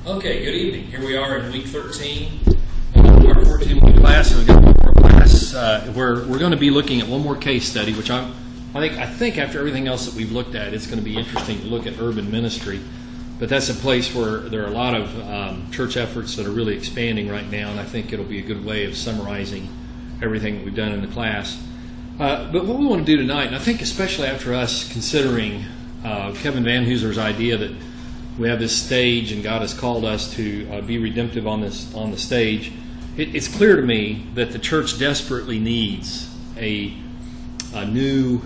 Okay, good evening. Here we are in week 13 of our 14-week class, and we've got one more class where we're going to be looking at one more case study, which I think after everything else that we've looked at, it's going to be interesting to look at urban ministry. But that's a place where there are a lot of church efforts that are really expanding right now, and I think it'll be a good way of summarizing everything that we've done in the class. But what we want to do tonight, and I think especially after us considering Kevin Van Hooser's idea that we have this stage and God has called us to be redemptive on the stage, it's clear to me that the church desperately needs a new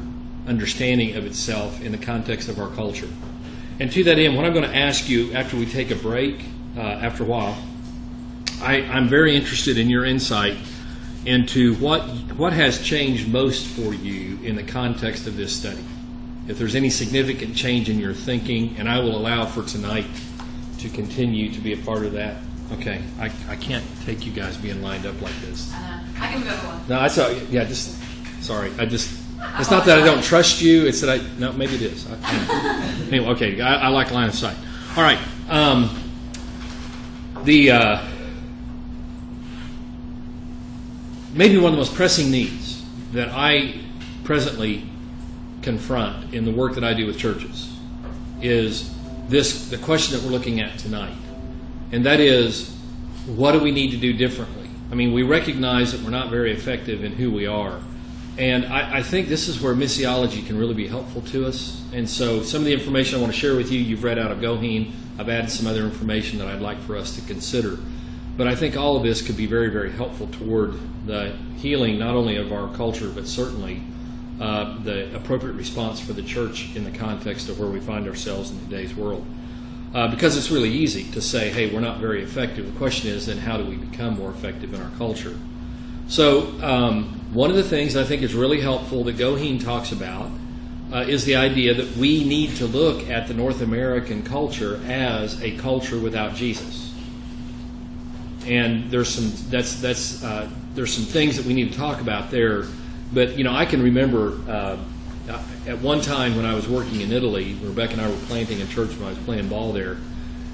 understanding of itself in the context of our culture. And to that end, what I'm going to ask you after we take a break, after a while, I'm very interested in your insight into what has changed most for you in the context of this study. If there's any significant change in your thinking, and I will allow for tonight to continue to be a part of that. Okay, I can't take you guys being lined up like this. I can go one. No, sorry. It's not that I don't trust you. It's that maybe it is. Anyway, okay, I like line of sight. All right. Maybe one of the most pressing needs that I presently confront in the work that I do with churches is the question that we're looking at tonight. And that is, what do we need to do differently? I mean, we recognize that we're not very effective in who we are. And I think this is where missiology can really be helpful to us. And so some of the information I want to share with you, you've read out of Goheen. I've added some other information that I'd like for us to consider. But I think all of this could be very, very helpful toward the healing not only of our culture, but certainly the appropriate response for the church in the context of where we find ourselves in today's world. Because it's really easy to say, hey, we're not very effective. The question is, then how do we become more effective in our culture? So one of the things I think is really helpful that Goheen talks about is the idea that we need to look at the North American culture as a culture without Jesus. And there's some things that we need to talk about there. But I can remember at one time when I was working in Italy, Rebecca and I were planting a church when I was playing ball there,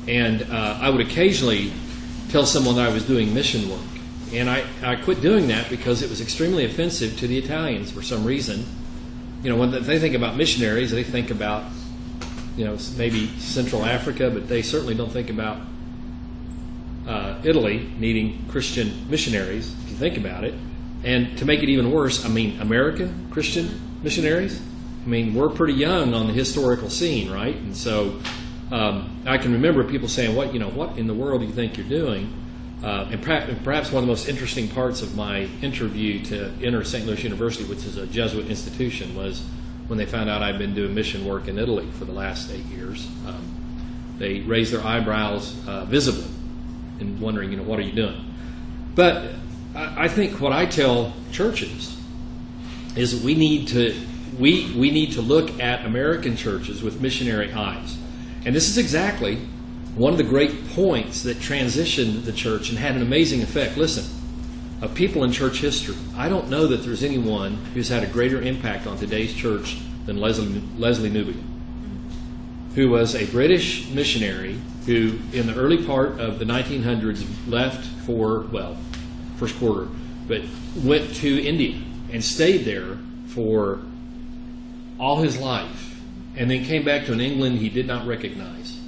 and I would occasionally tell someone that I was doing mission work. And I quit doing that because it was extremely offensive to the Italians for some reason. When they think about missionaries, they think about, maybe Central Africa, but they certainly don't think about Italy needing Christian missionaries, if you think about it. And to make it even worse, American Christian missionaries? We're pretty young on the historical scene, right? And so I can remember people saying, what in the world do you think you're doing? And perhaps one of the most interesting parts of my interview to enter St. Louis University, which is a Jesuit institution, was when they found out I'd been doing mission work in Italy for the last 8 years. They raised their eyebrows visibly and wondering, what are you doing? But I think what I tell churches is that we need to look at American churches with missionary eyes. And this is exactly one of the great points that transitioned the church and had an amazing effect. Listen, of people in church history, I don't know that there's anyone who's had a greater impact on today's church than Leslie Newbigin, who was a British missionary who, in the early part of the 1900s, left for, first quarter, but went to India and stayed there for all his life, and then came back to an England he did not recognize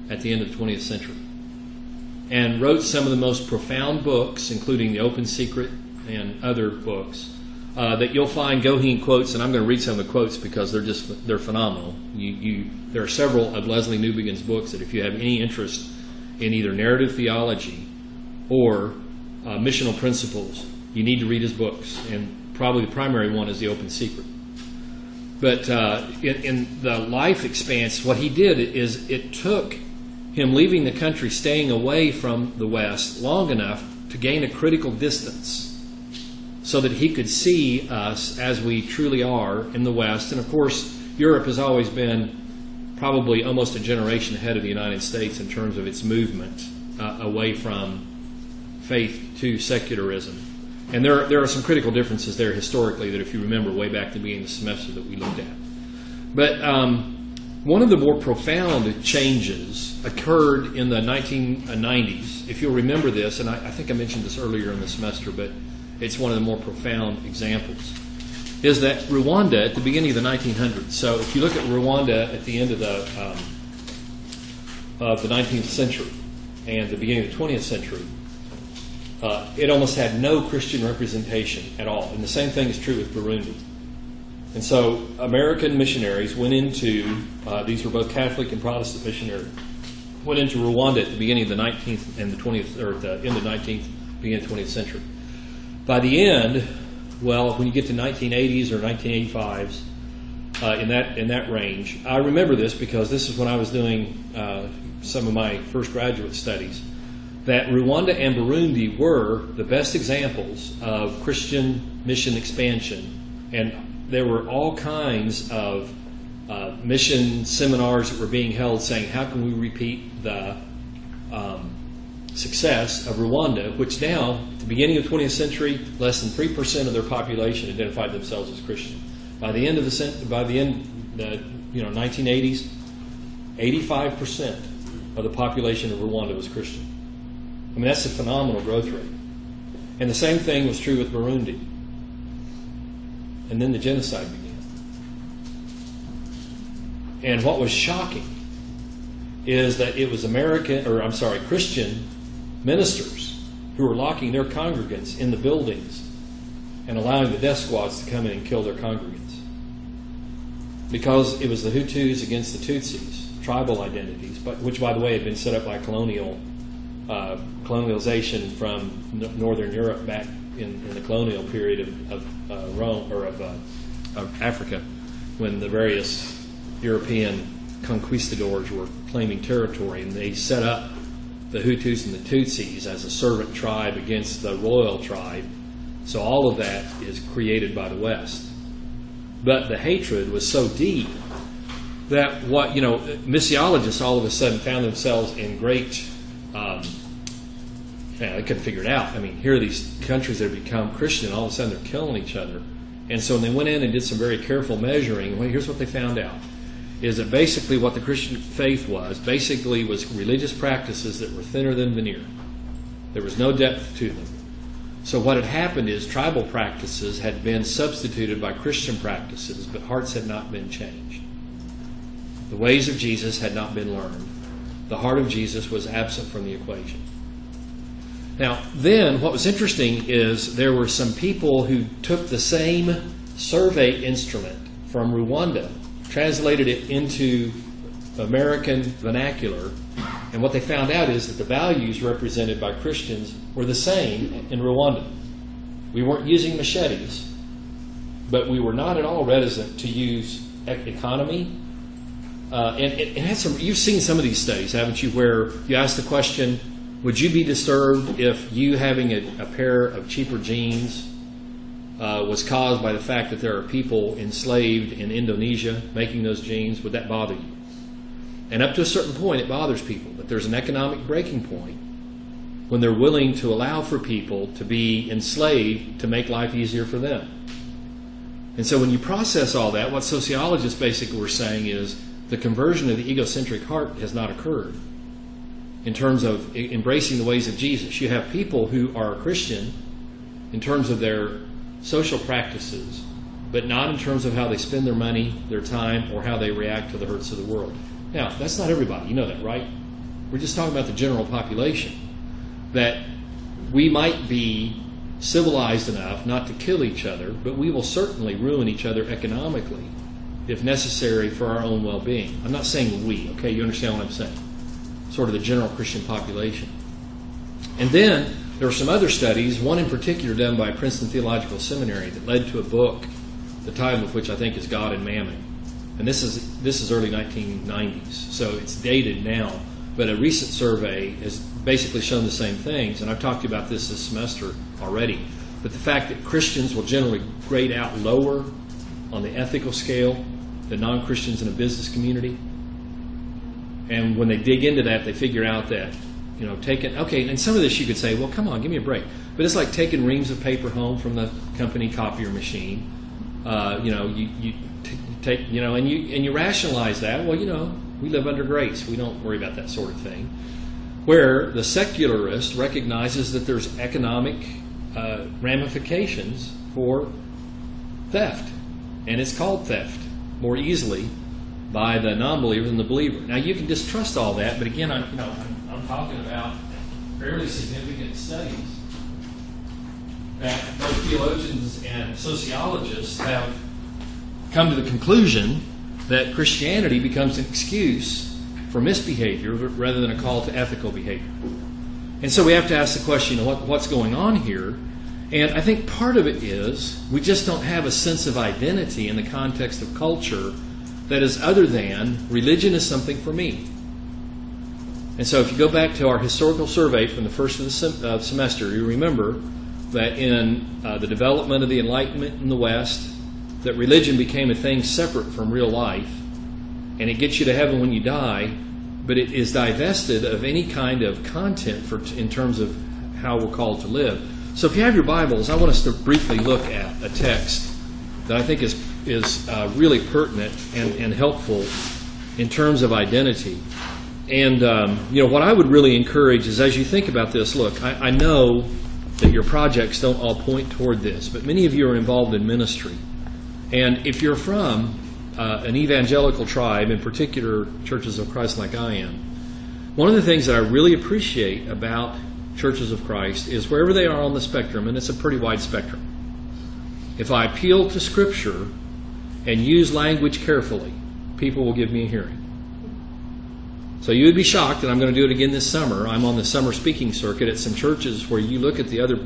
at the end of the 20th century, and wrote some of the most profound books, including The Open Secret and other books, that you'll find Goheen quotes, and I'm going to read some of the quotes because they're phenomenal. There are several of Leslie Newbigin's books that if you have any interest in either narrative theology or missional principles, you need to read his books, and probably the primary one is The Open Secret. But in the life expanse, what he did is it took him leaving the country, staying away from the West long enough to gain a critical distance so that he could see us as we truly are in the West. And of course, Europe has always been probably almost a generation ahead of the United States in terms of its movement away from faith to secularism. And there are some critical differences there historically that if you remember way back at the beginning of the semester that we looked at. But One of the more profound changes occurred in the 1990s. If you'll remember this, and I think I mentioned this earlier in the semester, but it's one of the more profound examples, is that Rwanda at the beginning of the 1900s. So if you look at Rwanda at the end of the 19th century and the beginning of the 20th century, it almost had no Christian representation at all. And the same thing is true with Burundi. And so American missionaries went into, these were both Catholic and Protestant missionaries, went into Rwanda at the beginning of the 19th and the 20th, or at the end of the 19th, beginning of the 20th century. By the end, well, when you get to 1980s or 1985s, in that range, I remember this because this is when I was doing some of my first graduate studies, that Rwanda and Burundi were the best examples of Christian mission expansion, and there were all kinds of mission seminars that were being held saying, how can we repeat the success of Rwanda, which now, at the beginning of the 20th century, less than 3% of their population identified themselves as Christian. By the end of the 1980s, 85% of the population of Rwanda was Christian. I mean, that's a phenomenal growth rate. And the same thing was true with Burundi. And then the genocide began. And what was shocking is that it was Christian ministers who were locking their congregants in the buildings and allowing the death squads to come in and kill their congregants. Because it was the Hutus against the Tutsis, tribal identities, which, by the way, had been set up by colonialization from Northern Europe back in the colonial period of Rome, or of Africa, when the various European conquistadors were claiming territory, and they set up the Hutus and the Tutsis as a servant tribe against the royal tribe. So all of that is created by the West. But the hatred was so deep that missiologists all of a sudden found themselves in great, they couldn't figure it out. I mean, here are these countries that have become Christian, all of a sudden they're killing each other. And so when they went in and did some very careful measuring, well, here's what they found out, is that basically what the Christian faith was religious practices that were thinner than veneer. There was no depth to them. So what had happened is tribal practices had been substituted by Christian practices, but hearts had not been changed. The ways of Jesus had not been learned. The heart of Jesus was absent from the equation. Now, then, what was interesting is there were some people who took the same survey instrument from Rwanda, translated it into American vernacular, and what they found out is that the values represented by Christians were the same in Rwanda. We weren't using machetes, but we were not at all reticent to use economy. And it had some. You've seen some of these studies, haven't you, where you ask the question, would you be disturbed if you having a pair of cheaper jeans was caused by the fact that there are people enslaved in Indonesia making those jeans? Would that bother you? And up to a certain point, it bothers people. But there's an economic breaking point when they're willing to allow for people to be enslaved to make life easier for them. And so when you process all that, what sociologists basically were saying is the conversion of the egocentric heart has not occurred in terms of embracing the ways of Jesus. You have people who are Christian in terms of their social practices, but not in terms of how they spend their money, their time, or how they react to the hurts of the world. Now, that's not everybody. You know that, right? We're just talking about the general population. That we might be civilized enough not to kill each other, but we will certainly ruin each other economically if necessary for our own well-being. I'm not saying we, okay? You understand what I'm saying? Sort of the general Christian population. And then there were some other studies, one in particular done by Princeton Theological Seminary that led to a book, the title of which I think is God and Mammon. And this is early 1990s, so it's dated now. But a recent survey has basically shown the same things, and I've talked to you about this semester already. But the fact that Christians will generally grade out lower on the ethical scale than non-Christians in a business community. And when they dig into that, they figure out that, and some of this you could say, well, come on, give me a break. But it's like taking reams of paper home from the company copier machine. You take, and you rationalize that. Well, we live under grace. We don't worry about that sort of thing. Where the secularist recognizes that there's economic ramifications for theft, and it's called theft more easily by the non-believer than the believer. Now, you can distrust all that, but again, I'm talking about fairly significant studies that both theologians and sociologists have come to the conclusion that Christianity becomes an excuse for misbehavior rather than a call to ethical behavior. And so we have to ask the question, what's going on here? And I think part of it is we just don't have a sense of identity in the context of culture that is other than religion is something for me. And so if you go back to our historical survey from the first of the semester, you remember that in the development of the Enlightenment in the West, that religion became a thing separate from real life, and it gets you to heaven when you die, but it is divested of any kind of content in terms of how we're called to live. So if you have your Bibles, I want us to briefly look at a text that I think is really pertinent and helpful in terms of identity. And what I would really encourage is, as you think about this, look, I know that your projects don't all point toward this, but many of you are involved in ministry. And if you're from an evangelical tribe, in particular Churches of Christ like I am, one of the things that I really appreciate about Churches of Christ is wherever they are on the spectrum, and it's a pretty wide spectrum, if I appeal to Scripture and use language carefully, people will give me a hearing. So you would be shocked, and I'm going to do it again this summer. I'm on the summer speaking circuit at some churches where you look at the other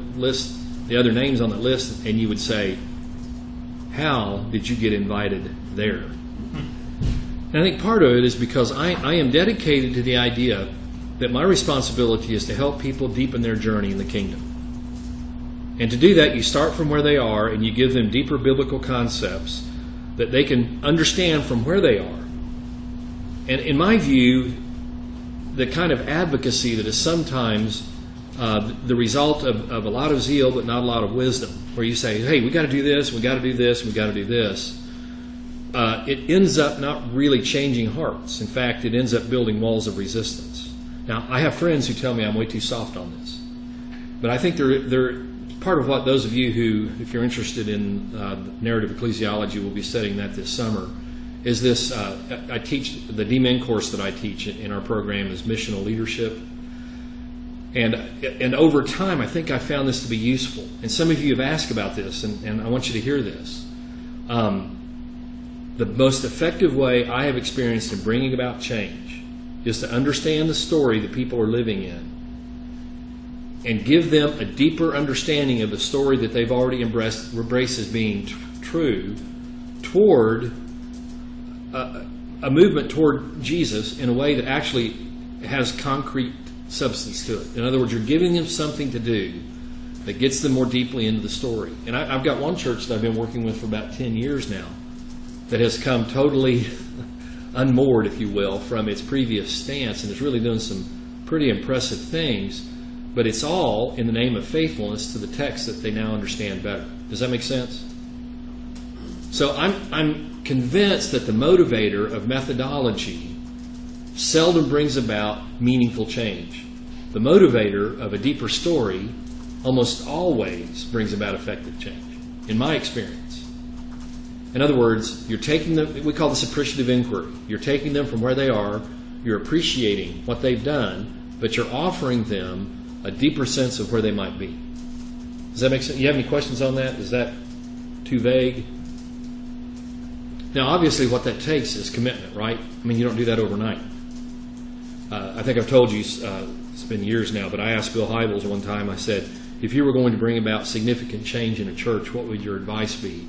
names on the list, and you would say, how did you get invited there? And I think part of it is because I am dedicated to the idea that my responsibility is to help people deepen their journey in the kingdom. And to do that, you start from where they are and you give them deeper biblical concepts that they can understand from where they are. And in my view, the kind of advocacy that is sometimes the result of a lot of zeal but not a lot of wisdom, where you say, hey, we got to do this, we got to do this, we got to do this, it ends up not really changing hearts. In fact, it ends up building walls of resistance. Now, I have friends who tell me I'm way too soft on this. But I think they're part of what those of you who, if you're interested in narrative ecclesiology, will be studying that this summer, is this, I teach, the DMin course that I teach in our program is missional leadership. And over time, I think I found this to be useful. And some of you have asked about this, and I want you to hear this. The most effective way I have experienced in bringing about change is to understand the story that people are living in and give them a deeper understanding of the story that they've already embraced as being true toward a movement toward Jesus in a way that actually has concrete substance to it. In other words, you're giving them something to do that gets them more deeply into the story. And I've got one church that I've been working with for about 10 years now that has come totally unmoored, if you will, from its previous stance and is really doing some pretty impressive things, but it's all in the name of faithfulness to the text that they now understand better. Does that make sense? So I'm convinced that the motivator of methodology seldom brings about meaningful change. The motivator of a deeper story almost always brings about effective change, in my experience. In other words, you're taking them, we call this appreciative inquiry. You're taking them from where they are, you're appreciating what they've done, but you're offering them a deeper sense of where they might be. Does that make sense? You have any questions on that? Is that too vague? Now, obviously, what that takes is commitment, right? I mean, you don't do that overnight. I think I've told you, it's been years now, but I asked Bill Hybels one time, I said, if you were going to bring about significant change in a church, what would your advice be?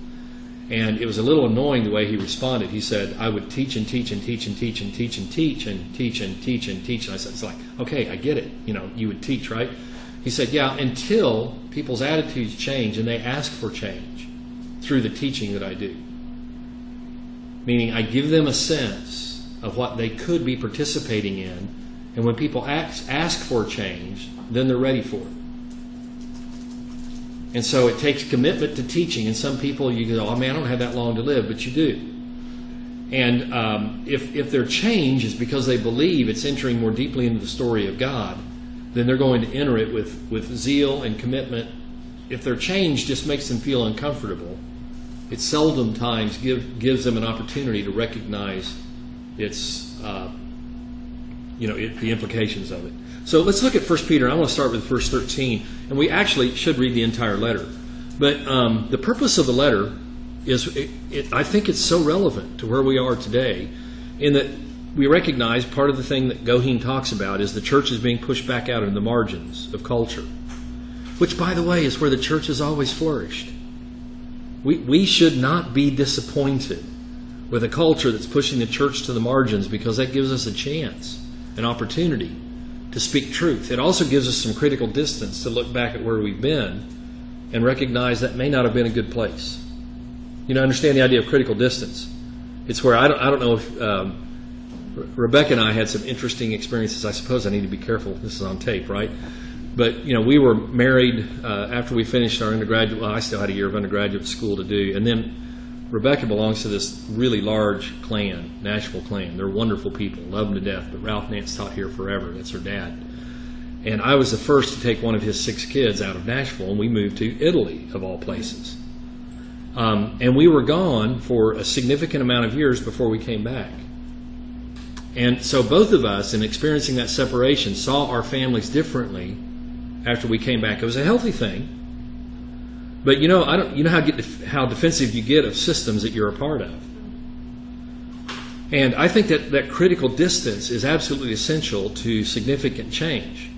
And it was a little annoying the way he responded. He said, I would teach and teach and teach and teach and teach and teach and teach and teach and teach. And I said, it's like, okay, I get it. You would teach, right? He said, yeah, until people's attitudes change and they ask for change through the teaching that I do. Meaning I give them a sense of what they could be participating in, and when people ask for change, then they're ready for it. And so it takes commitment to teaching, and some people you go, oh man, I don't have that long to live, but you do. And if their change is because they believe it's entering more deeply into the story of God, then they're going to enter it with zeal and commitment. If their change just makes them feel uncomfortable, it seldom times gives them an opportunity to recognize its the implications of it. So let's look at 1 Peter. I want to start with verse 13, and we actually should read the entire letter. But the purpose of the letter is, I think it's so relevant to where we are today, in that we recognize part of the thing that Goheen talks about is the church is being pushed back out in the margins of culture, which, by the way, is where the church has always flourished. We should not be disappointed with a culture that's pushing the church to the margins, because that gives us a chance, an opportunity to speak truth. It also gives us some critical distance to look back at where we've been and recognize that may not have been a good place. Understand the idea of critical distance. It's where I don't know if Rebecca and I had some interesting experiences. I suppose I need to be careful. This is on tape, right? But we were married after we finished our undergraduate. Well, I still had a year of undergraduate school to do, and then Rebecca belongs to this really large clan, Nashville clan. They're wonderful people, love them to death. But Ralph Nance taught here forever. That's her dad. And I was the first to take one of his 6 kids out of Nashville, and we moved to Italy, of all places. And we were gone for a significant amount of years before we came back. And so both of us, in experiencing that separation, saw our families differently after we came back. It was a healthy thing. But how defensive you get of systems that you're a part of. And I think that critical distance is absolutely essential to significant change.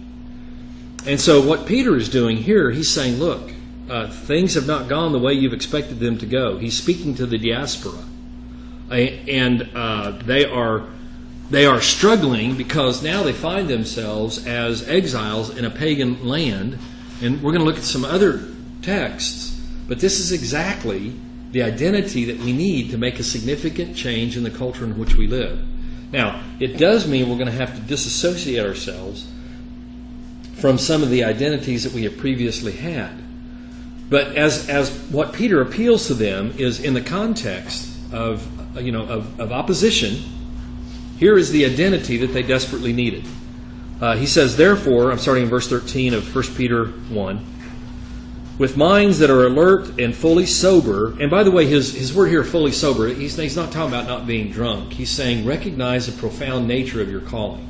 And so what Peter is doing here, he's saying, look, things have not gone the way you've expected them to go. He's speaking to the diaspora. And they are struggling because now they find themselves as exiles in a pagan land. And we're going to look at some other texts, but this is exactly the identity that we need to make a significant change in the culture in which we live. Now, it does mean we're going to have to disassociate ourselves from some of the identities that we have previously had. But as what Peter appeals to them is in the context of opposition, here is the identity that they desperately needed. He says, therefore, I'm starting in verse 13 of 1 Peter 1, with minds that are alert and fully sober. And by the way, his word here, fully sober, he's not talking about not being drunk. He's saying recognize the profound nature of your calling.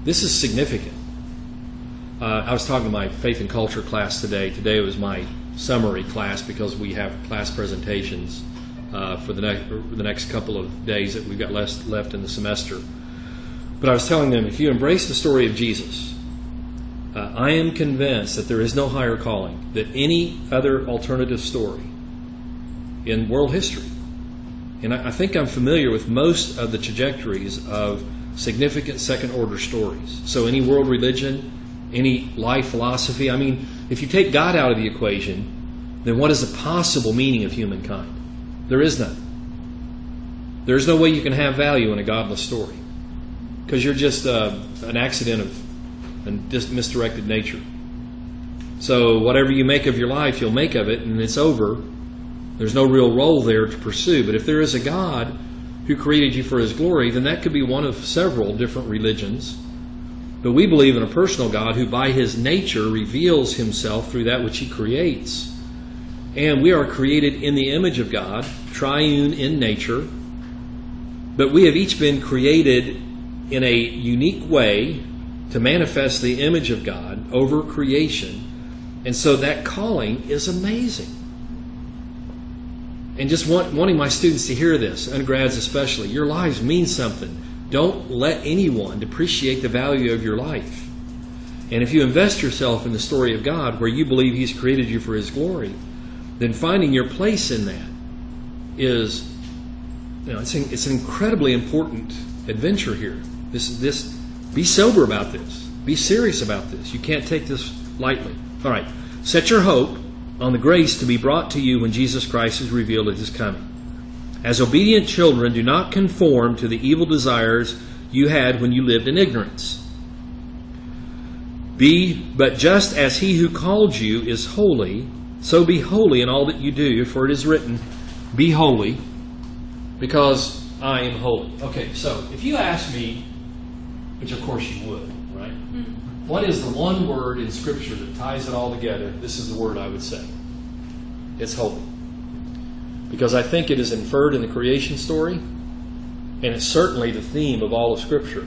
This is significant. I was talking to my faith and culture class today. Today was my summary class because we have class presentations for the next couple of days that we've got left in the semester. But I was telling them, if you embrace the story of Jesus, I am convinced that there is no higher calling than any other alternative story in world history. And I think I'm familiar with most of the trajectories of significant second-order stories. So any world religion, any life philosophy. I mean, if you take God out of the equation, then what is the possible meaning of humankind? There is none. There's no way you can have value in a godless story, because you're just an accident of a misdirected nature. So whatever you make of your life, you'll make of it, and it's over. There's no real role there to pursue. But if there is a God who created you for His glory, then that could be one of several different religions. But we believe in a personal God who by His nature reveals Himself through that which He creates. And we are created in the image of God, triune in nature. But we have each been created in a unique way to manifest the image of God over creation. And so that calling is amazing. And just wanting my students to hear this, undergrads especially, your lives mean something. Don't let anyone depreciate the value of your life. And if you invest yourself in the story of God, where you believe He's created you for His glory, then finding your place in that is, it's an incredibly important adventure here. Be sober about this. Be serious about this. You can't take this lightly. All right. Set your hope on the grace to be brought to you when Jesus Christ is revealed at His coming. As obedient children, do not conform to the evil desires you had when you lived in ignorance. But just as He who called you is holy, so be holy in all that you do, for it is written, be holy, because I am holy. Okay, so if you ask me, which of course you would, right? What is the one word in Scripture that ties it all together? This is the word I would say. It's holy. Because I think it is inferred in the creation story, and it's certainly the theme of all of Scripture.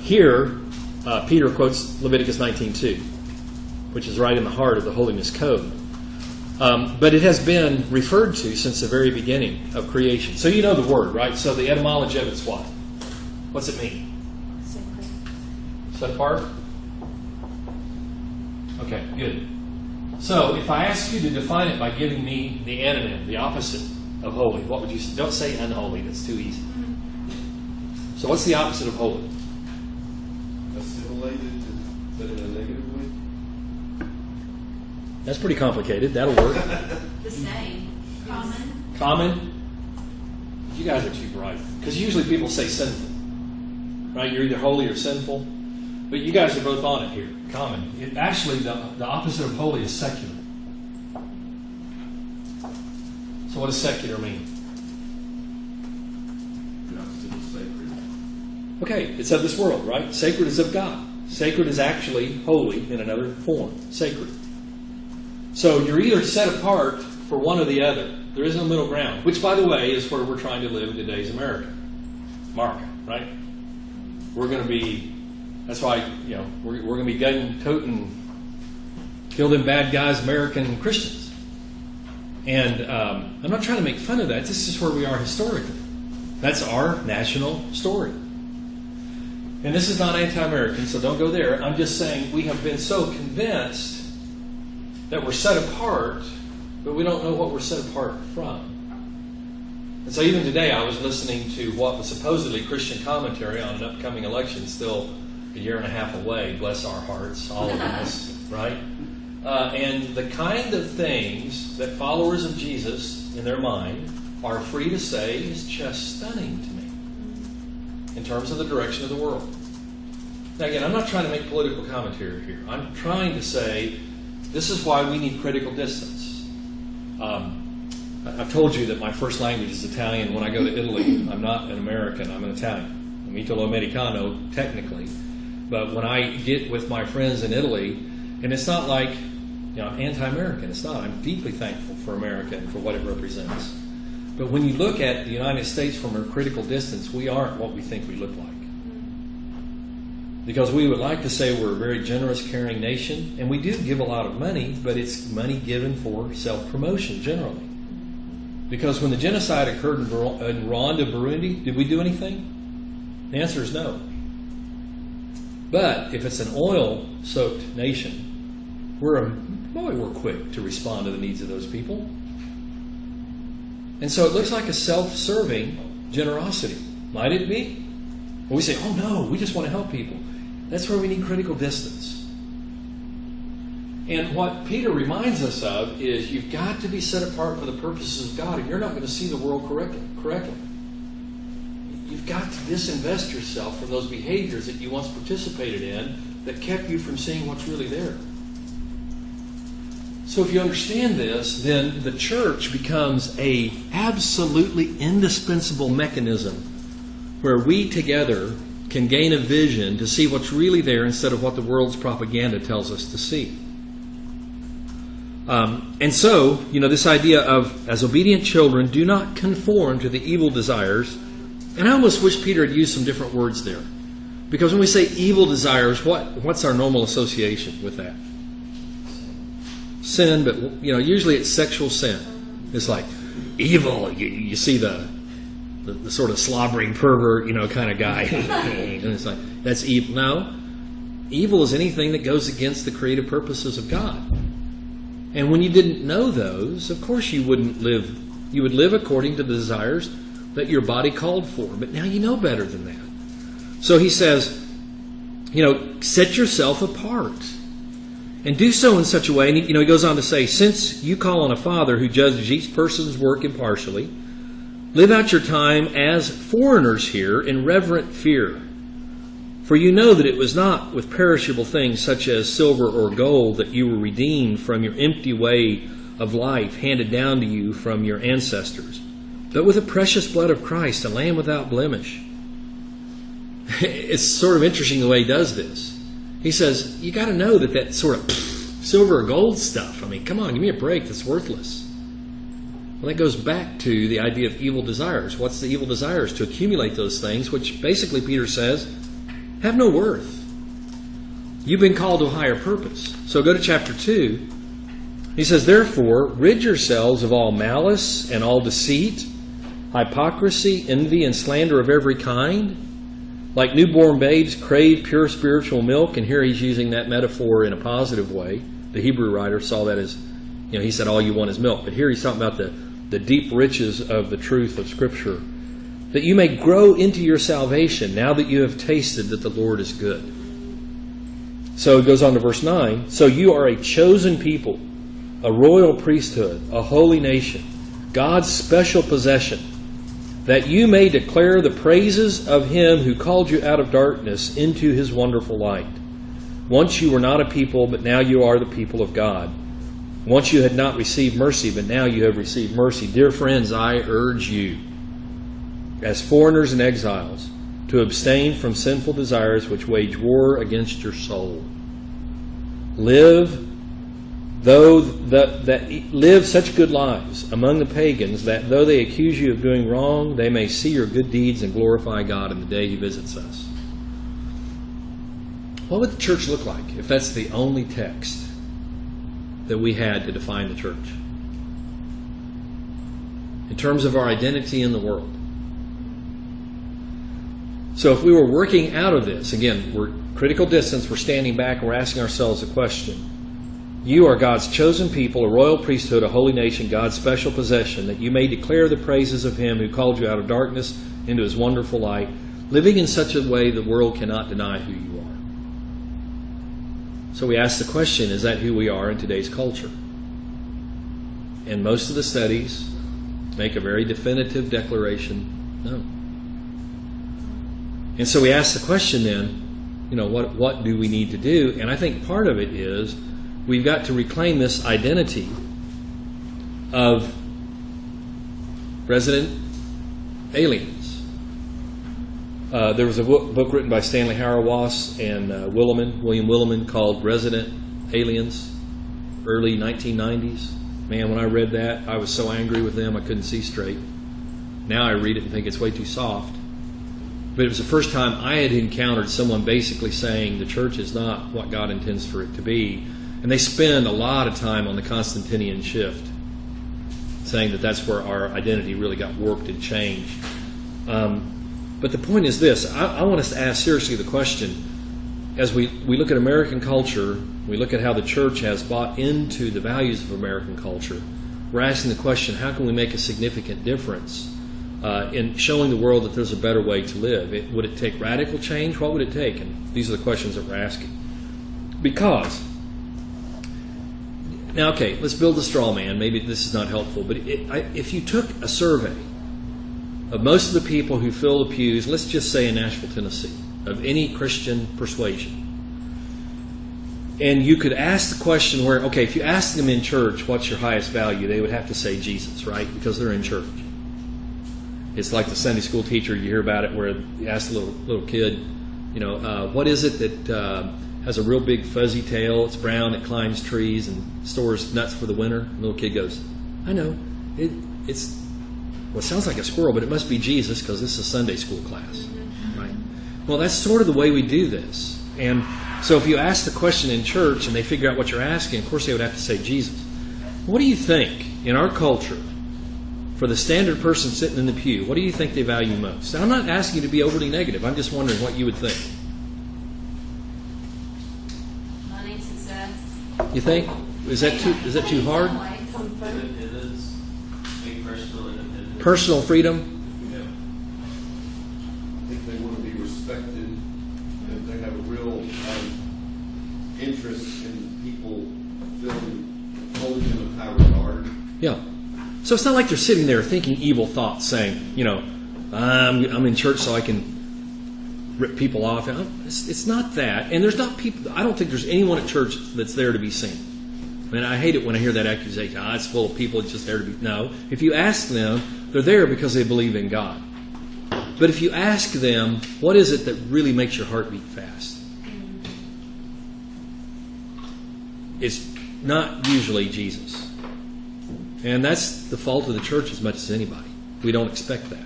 Here, Peter quotes Leviticus 19:2, which is right in the heart of the holiness code. But it has been referred to since the very beginning of creation. So you know the word, right? So the etymology of it's what? What's it mean? Set apart? Okay, good. So if I ask you to define it by giving me the antonym, the opposite of holy, what would you say? Don't say unholy, that's too easy. So what's the opposite of holy? Assimilated, to put it in a negative way? That's pretty complicated. That'll work. The same. Common. Common? You guys are too bright. Because usually people say sinful. Right? You're either holy or sinful. But you guys are both on it here. Common. Actually, the opposite of holy is secular. So what does secular mean? The opposite of sacred. Okay, it's of this world, right? Sacred is of God. Sacred is actually holy in another form. Sacred. So you're either set apart for one or the other. There is no middle ground. Which, by the way, is where we're trying to live in today's America. Right? We're going to be... That's why, we're going to be gun toting, kill them bad guys, American Christians. And I'm not trying to make fun of that. This is where we are historically. That's our national story. And this is not anti-American, so don't go there. I'm just saying we have been so convinced that we're set apart, but we don't know what we're set apart from. And so even today I was listening to what was supposedly Christian commentary on an upcoming election, still a year and a half away, bless our hearts, all of us, right? And the kind of things that followers of Jesus, in their mind, are free to say is just stunning to me in terms of the direction of the world. Now again, I'm not trying to make political commentary here. I'm trying to say this is why we need critical distance. I've told you that my first language is Italian. When I go to Italy, I'm not an American, I'm an Italian. I'm Italo-Americano, technically. But when I get with my friends in Italy, and it's not like I'm anti-American. It's not. I'm deeply thankful for America and for what it represents. But when you look at the United States from a critical distance, we aren't what we think we look like. Because we would like to say we're a very generous, caring nation, and we do give a lot of money, but it's money given for self-promotion generally. Because when the genocide occurred in Rwanda, Burundi, did we do anything? The answer is no. But if it's an oil-soaked nation, we're quick to respond to the needs of those people. And so it looks like a self-serving generosity. Might it be? Well, we say, oh no, we just want to help people. That's where we need critical distance. And what Peter reminds us of is you've got to be set apart for the purposes of God, and you're not going to see the world correctly. You've got to disinvest yourself from those behaviors that you once participated in that kept you from seeing what's really there. So if you understand this, then the church becomes a absolutely indispensable mechanism where we together can gain a vision to see what's really there instead of what the world's propaganda tells us to see. And so, this idea of, as obedient children, do not conform to the evil desires. And I almost wish Peter had used some different words there. Because when we say evil desires, what's our normal association with that? Sin, but usually it's sexual sin. It's like evil. You see the sort of slobbering pervert, kind of guy. And it's like, that's evil. No. Evil is anything that goes against the creative purposes of God. And when you didn't know those, of course you wouldn't live. You would live according to the desires that your body called for. But now you know better than that. So he says, set yourself apart. And do so in such a way, and he goes on to say, since you call on a Father who judges each person's work impartially, live out your time as foreigners here in reverent fear. For you know that it was not with perishable things such as silver or gold that you were redeemed from your empty way of life handed down to you from your ancestors, but with the precious blood of Christ, a lamb without blemish. It's sort of interesting the way he does this. He says, you got to know that sort of silver or gold stuff, I mean, come on, give me a break, that's worthless. Well, that goes back to the idea of evil desires. What's the evil desires? To accumulate those things, which basically Peter says have no worth. You've been called to a higher purpose. So go to chapter 2. He says, therefore, rid yourselves of all malice and all deceit, hypocrisy, envy, and slander of every kind. Like newborn babes, crave pure spiritual milk. And here he's using that metaphor in a positive way. The Hebrew writer saw that as, he said all you want is milk. But here he's talking about the deep riches of the truth of Scripture. That you may grow into your salvation now that you have tasted that the Lord is good. So it goes on to verse 9. So you are a chosen people, a royal priesthood, a holy nation, God's special possession, that you may declare the praises of Him who called you out of darkness into His wonderful light. Once you were not a people, but now you are the people of God. Once you had not received mercy, but now you have received mercy. Dear friends, I urge you, as foreigners and exiles, to abstain from sinful desires which wage war against your soul. Live such good lives among the pagans that though they accuse you of doing wrong, they may see your good deeds and glorify God in the day He visits us. What would the church look like if that's the only text that we had to define the church? In terms of our identity in the world. So if we were working out of this, again, we're critical distance, we're standing back, and we're asking ourselves a question. You are God's chosen people, a royal priesthood, a holy nation, God's special possession, that you may declare the praises of Him who called you out of darkness into His wonderful light, living in such a way the world cannot deny who you are. So we ask the question, is that who we are in today's culture? And most of the studies make a very definitive declaration, no. And so we ask the question then, what do we need to do? And I think part of it is we've got to reclaim this identity of resident aliens. There was a book written by Stanley Hauerwas and William Willimon called Resident Aliens, early 1990s. Man, when I read that, I was so angry with them I couldn't see straight. Now I read it and think it's way too soft. But it was the first time I had encountered someone basically saying the church is not what God intends for it to be. And they spend a lot of time on the Constantinian shift, saying that that's where our identity really got warped and changed. But the point is this. I want us to ask seriously the question, as we look at American culture, we look at how the church has bought into the values of American culture, we're asking the question, how can we make a significant difference in showing the world that there's a better way to live? Would it take radical change? What would it take? And these are the questions that we're asking. Because, now okay, let's build a straw man. Maybe this is not helpful, but if you took a survey of most of the people who fill the pews, let's just say in Nashville, Tennessee, of any Christian persuasion, and you could ask the question where, okay, if you ask them in church, what's your highest value, they would have to say Jesus, right? Because they're in church. It's like the Sunday school teacher, you hear about it, where you ask the little kid, what is it that has a real big fuzzy tail, it's brown, it climbs trees and stores nuts for the winter? And the little kid goes, I know, it sounds like a squirrel, but it must be Jesus because this is a Sunday school class, right? Well, that's sort of the way we do this. And so if you ask the question in church and they figure out what you're asking, of course they would have to say Jesus. What do you think in our culture, for the standard person sitting in the pew, what do you think they value most? Now, I'm not asking you to be overly negative. I'm just wondering what you would think. Money, success. You think? Is that too hard? It is being personal independent. Personal freedom? Yeah. I think they want to be respected, and they have a real interest in people holding them in high regard. Yeah. So it's not like they're sitting there thinking evil thoughts, saying, I'm in church so I can rip people off. It's not that. And there's not people, I don't think there's anyone at church that's there to be seen. And I hate it when I hear that accusation. It's full of people. It's just there to be. No. If you ask them, they're there because they believe in God. But if you ask them, what is it that really makes your heart beat fast? It's not usually Jesus. And that's the fault of the church as much as anybody. We don't expect that.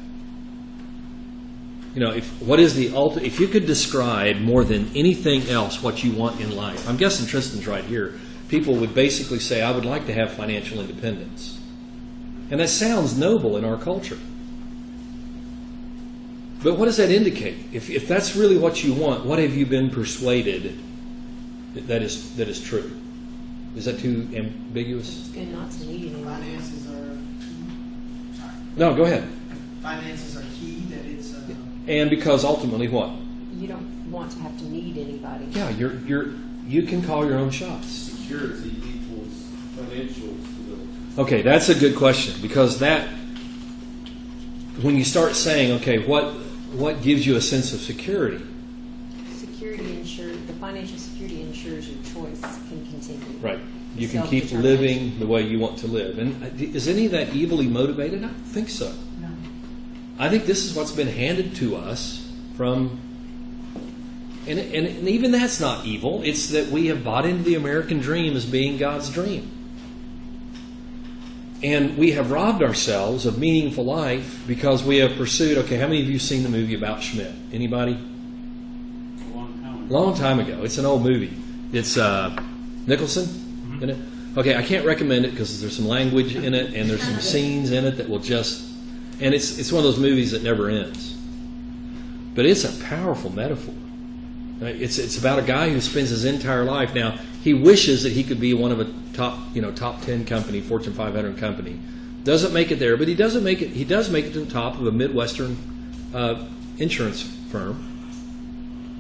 You know, if you could describe more than anything else what you want in life, I'm guessing Tristan's right here, people would basically say, I would like to have financial independence. And that sounds noble in our culture. But what does that indicate? If that's really what you want, what have you been persuaded that is true? Is that too ambiguous? It's good not to need anyone. Finances are key. Sorry. No, go ahead. Finances are key. That it's. And because ultimately what? You don't want to have to need anybody. Yeah, you can call your own shots. Security equals financial stability. Okay, that's a good question, because that, when you start saying, okay, what gives you a sense of security? The financial security ensures your choice can continue. Right. You can keep living the way you want to live. And is any of that evilly motivated? I don't think so. No. I think this is what's been handed to us from, and even that's not evil. It's that we have bought into the American dream as being God's dream. And we have robbed ourselves of meaningful life because we have pursued, okay, how many of you have seen the movie about Schmidt? Anybody? Long time ago. It's an old movie. It's Nicholson in it. Okay, I can't recommend it because there's some language in it and there's some scenes in it that will just... And it's one of those movies that never ends. But it's a powerful metaphor. It's about a guy who spends his entire life. Now, he wishes that he could be one of a top 10 company, Fortune 500 company. Doesn't make it there, but he does make it to the top of a Midwestern insurance firm.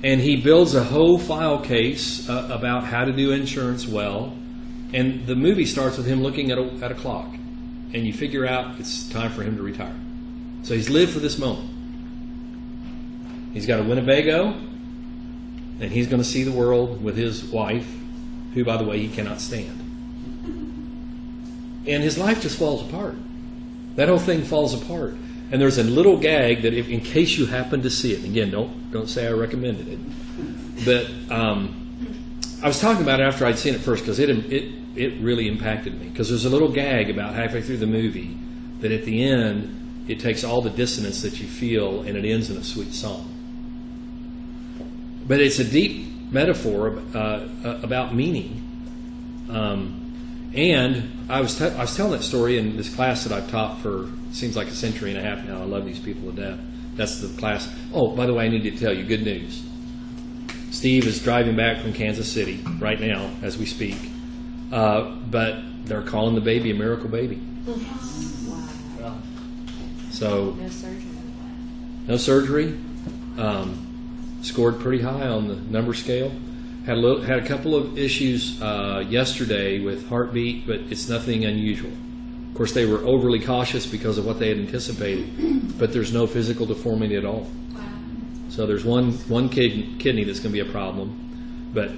And he builds a whole file case about how to do insurance well. And the movie starts with him looking at a clock. And you figure out it's time for him to retire. So he's lived for this moment. He's got a Winnebago. And he's going to see the world with his wife, who, by the way, he cannot stand. And his life just falls apart. That whole thing falls apart. And there's a little gag that, in case you happen to see it, and again, don't say I recommended it, but I was talking about it after I'd seen it first because it really impacted me. Because there's a little gag about halfway through the movie that at the end it takes all the dissonance that you feel and it ends in a sweet song. But it's a deep metaphor about meaning. And I was telling that story in this class that I've taught for seems like a century and a half now. I love these people to death. That's the class. Oh, by the way, I need to tell you good news. Steve is driving back from Kansas City right now as we speak. But they're calling the baby a miracle baby. Wow. So No surgery. no surgery. Scored pretty high on the number scale. Had a couple of issues yesterday with heartbeat, but it's nothing unusual. Of course, they were overly cautious because of what they had anticipated, but there's no physical deformity at all. So there's one kidney that's going to be a problem, but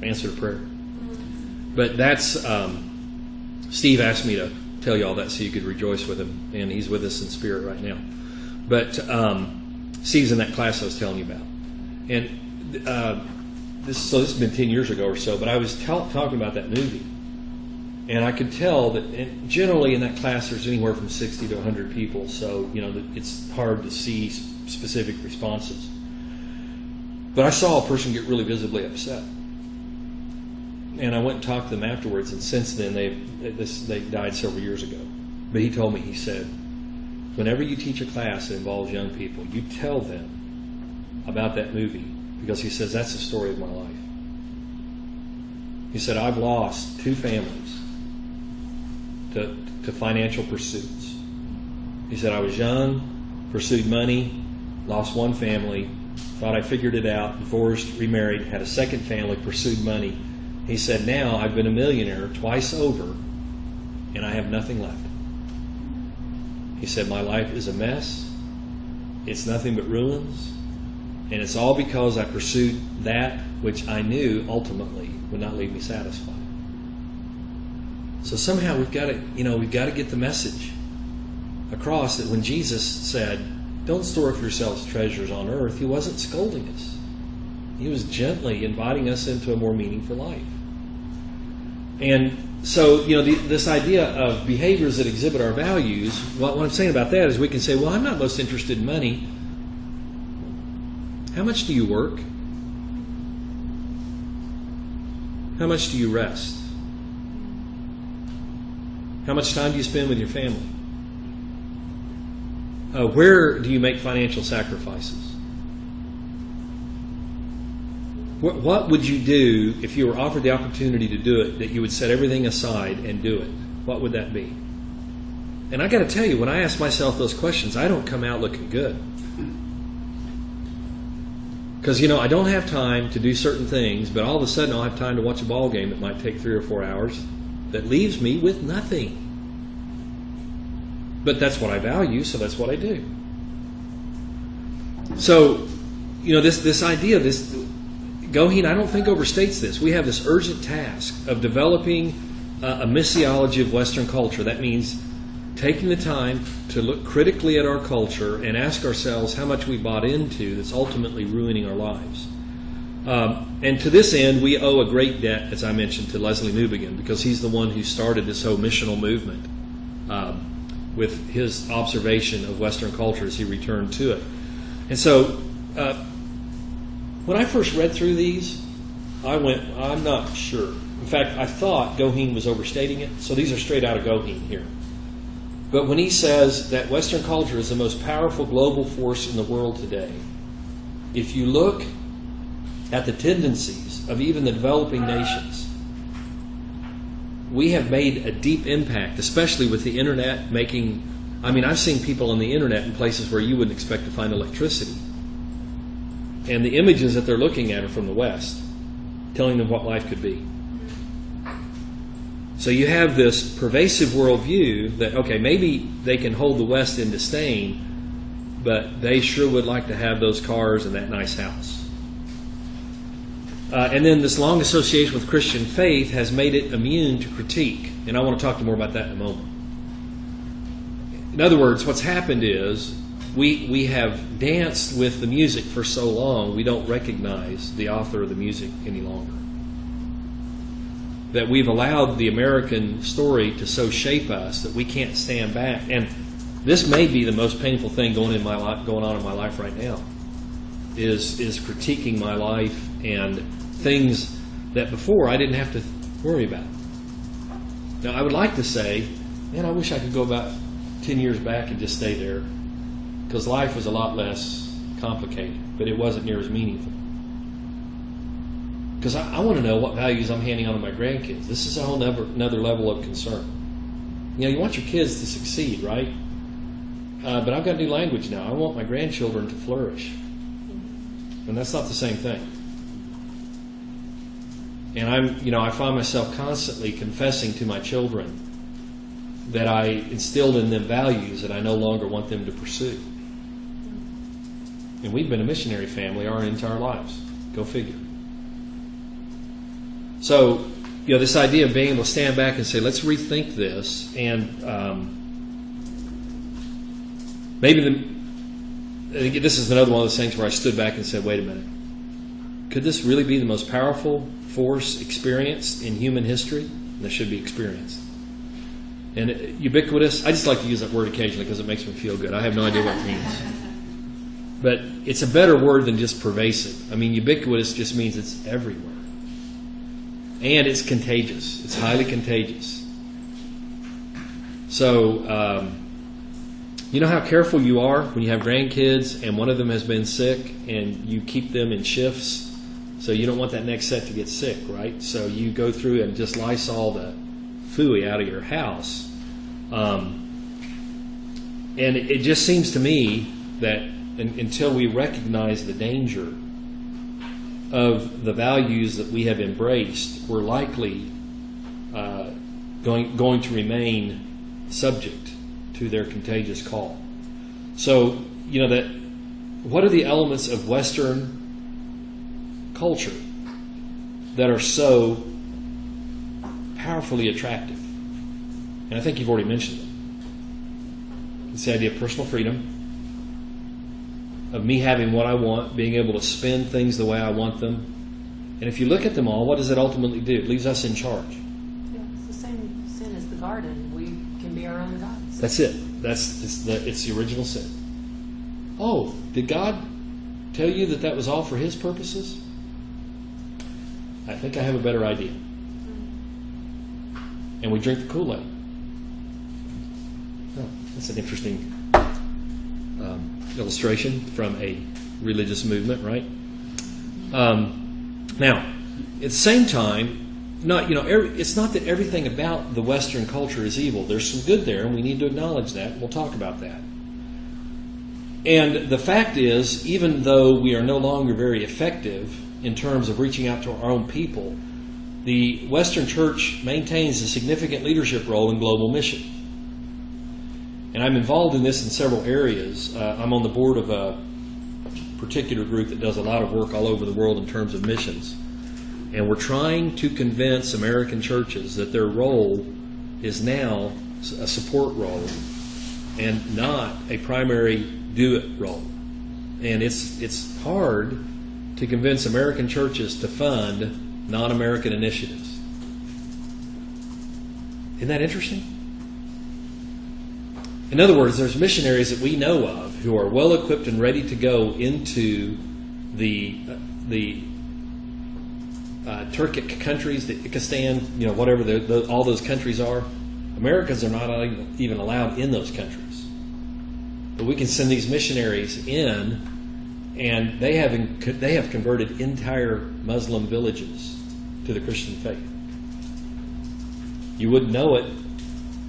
answer to prayer. But that's Steve asked me to tell you all that so you could rejoice with him, and he's with us in spirit right now. But Steve's in that class I was telling you about, and this has been 10 years ago or so. But I was talking about that movie. And I could tell that generally in that class there's anywhere from 60 to 100 people, so it's hard to see specific responses. But I saw a person get really visibly upset. And I went and talked to them afterwards, and since then they died several years ago. But he told me, he said, whenever you teach a class that involves young people, you tell them about that movie, because he says that's the story of my life. He said, I've lost 2 families to financial pursuits. He said, I was young, pursued money, lost 1 family, thought I figured it out, divorced, remarried, had a 2nd family, pursued money. He said, now I've been a millionaire twice over, and I have nothing left. He said, my life is a mess. It's nothing but ruins. And it's all because I pursued that which I knew ultimately would not leave me satisfied. So somehow we've got to get the message across that when Jesus said, "Don't store up for yourselves treasures on earth," he wasn't scolding us. He was gently inviting us into a more meaningful life. And so, this idea of behaviors that exhibit our values, what I'm saying about that is we can say, well, I'm not most interested in money. How much do you work? How much do you rest? How much time do you spend with your family? Where do you make financial sacrifices? What would you do if you were offered the opportunity to do it, that you would set everything aside and do it? What would that be? And I got to tell you, when I ask myself those questions, I don't come out looking good. Because, I don't have time to do certain things, but all of a sudden I'll have time to watch a ball game that might take 3 or 4 hours that leaves me with nothing. But that's what I value, so that's what I do. So, this idea, Goheen, I don't think overstates this. We have this urgent task of developing a missiology of Western culture. That means taking the time to look critically at our culture and ask ourselves how much we bought into that's ultimately ruining our lives. And to this end, we owe a great debt, as I mentioned, to Leslie Newbigin, because he's the one who started this whole missional movement with his observation of Western culture as he returned to it. And so, when I first read through these, I went, I'm not sure. In fact, I thought Goheen was overstating it, so these are straight out of Goheen here. But when he says that Western culture is the most powerful global force in the world today, if you look at the tendencies of even the developing nations, we have made a deep impact, especially with the internet making... I've seen people on the internet in places where you wouldn't expect to find electricity. And the images that they're looking at are from the West, telling them what life could be. So you have this pervasive worldview that, okay, maybe they can hold the West in disdain, but they sure would like to have those cars and that nice house. And then this long association with Christian faith has made it immune to critique. And I want to talk more about that in a moment. In other words, what's happened is we have danced with the music for so long, we don't recognize the author of the music any longer. That we've allowed the American story to so shape us that we can't stand back. And this may be the most painful thing going on in my life right now, is critiquing my life and things that before I didn't have to worry about. Now, I would like to say, man, I wish I could go about 10 years back and just stay there, because life was a lot less complicated, but it wasn't near as meaningful. Because I want to know what values I'm handing on to my grandkids. This is a whole another level of concern. You want your kids to succeed, right? But I've got new language now. I want my grandchildren to flourish. And that's not the same thing. And I find myself constantly confessing to my children that I instilled in them values that I no longer want them to pursue. And we've been a missionary family our entire lives. Go figure. So, this idea of being able to stand back and say, let's rethink this, and this is another one of those things where I stood back and said, wait a minute. Could this really be the most powerful force experienced in human history? And it should be experienced. And ubiquitous, I just like to use that word occasionally because it makes me feel good. I have no idea what it means. But it's a better word than just pervasive. Ubiquitous just means it's everywhere. And it's contagious. It's highly contagious. So, you know how careful you are when you have grandkids and one of them has been sick and you keep them in shifts? So you don't want that next set to get sick, right? So you go through and just Lysol the phooey out of your house. And it just seems to me that until we recognize the danger of the values that we have embraced, we're likely going to remain subject to their contagious call. So, what are the elements of Western culture that are so powerfully attractive? And I think you've already mentioned them. It's the idea of personal freedom, of me having what I want, being able to spend things the way I want them. And if you look at them all, what does it ultimately do? It leaves us in charge. Yeah, it's the same sin as the garden. We can be our own gods. That's it. It's the original sin. Oh, did God tell you that was all for His purposes? I think I have a better idea. And we drink the Kool-Aid. Oh, that's an interesting illustration from a religious movement, right? Now, at the same time, it's not that everything about the Western culture is evil. There's some good there, and we need to acknowledge that. We'll talk about that. And the fact is, even though we are no longer very effective in terms of reaching out to our own people, the Western Church maintains a significant leadership role in global mission. And I'm involved in this in several areas. I'm on the board of a particular group that does a lot of work all over the world in terms of missions. And we're trying to convince American churches that their role is now a support role and not a primary do-it role. And it's hard to convince American churches to fund non-American initiatives. Isn't that interesting? In other words, there's missionaries that we know of who are well equipped and ready to go into the Turkic countries, the Ikistan, whatever all those countries are. Americans are not even allowed in those countries. But we can send these missionaries in, and they have converted entire Muslim villages to the Christian faith. You wouldn't know it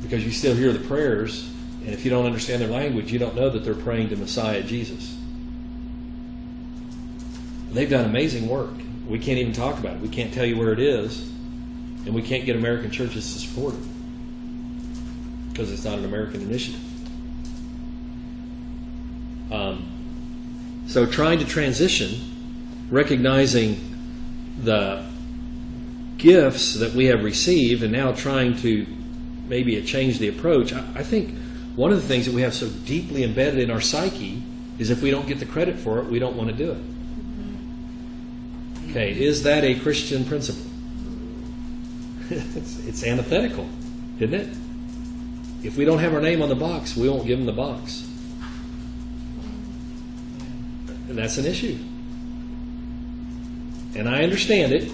because you still hear the prayers, and if you don't understand their language, you don't know that they're praying to Messiah Jesus. They've done amazing work. We can't even talk about it. We can't tell you where it is, and we can't get American churches to support it because it's not an American initiative. So trying to transition, recognizing the gifts that we have received, and now trying to maybe change the approach. I think one of the things that we have so deeply embedded in our psyche is if we don't get the credit for it, we don't want to do it. Okay, is that a Christian principle? It's antithetical, isn't it? If we don't have our name on the box, we won't give them the box. And that's an issue. And I understand it,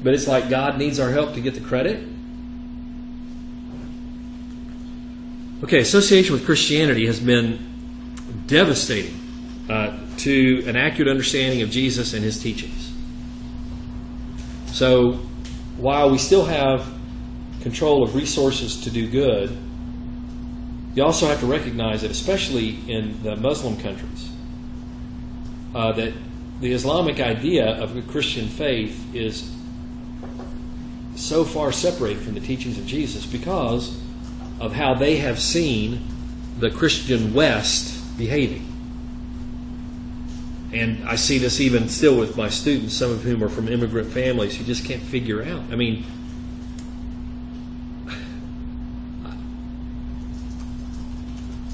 but it's like God needs our help to get the credit. Okay, association with Christianity has been devastating to an accurate understanding of Jesus and His teachings. So, while we still have control of resources to do good, you also have to recognize that, especially in the Muslim countries, that the Islamic idea of the Christian faith is so far separated from the teachings of Jesus because of how they have seen the Christian West behaving. And I see this even still with my students, some of whom are from immigrant families who just can't figure out. I mean,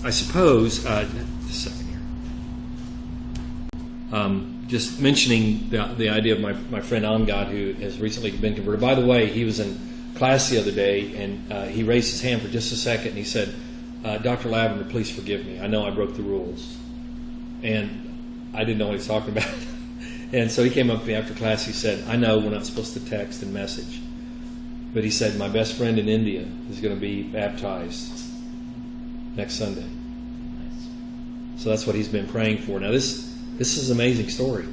I suppose, just a second here. Just mentioning the idea of my friend Angad, who has recently been converted. By the way, he was in class the other day, and he raised his hand for just a second, and he said, Dr. Lavender, please forgive me. I know I broke the rules. And I didn't know what he was talking about. And so he came up to me after class. He said, I know we're not supposed to text and message. But he said, my best friend in India is going to be baptized next Sunday. So that's what he's been praying for. Now, this is an amazing story.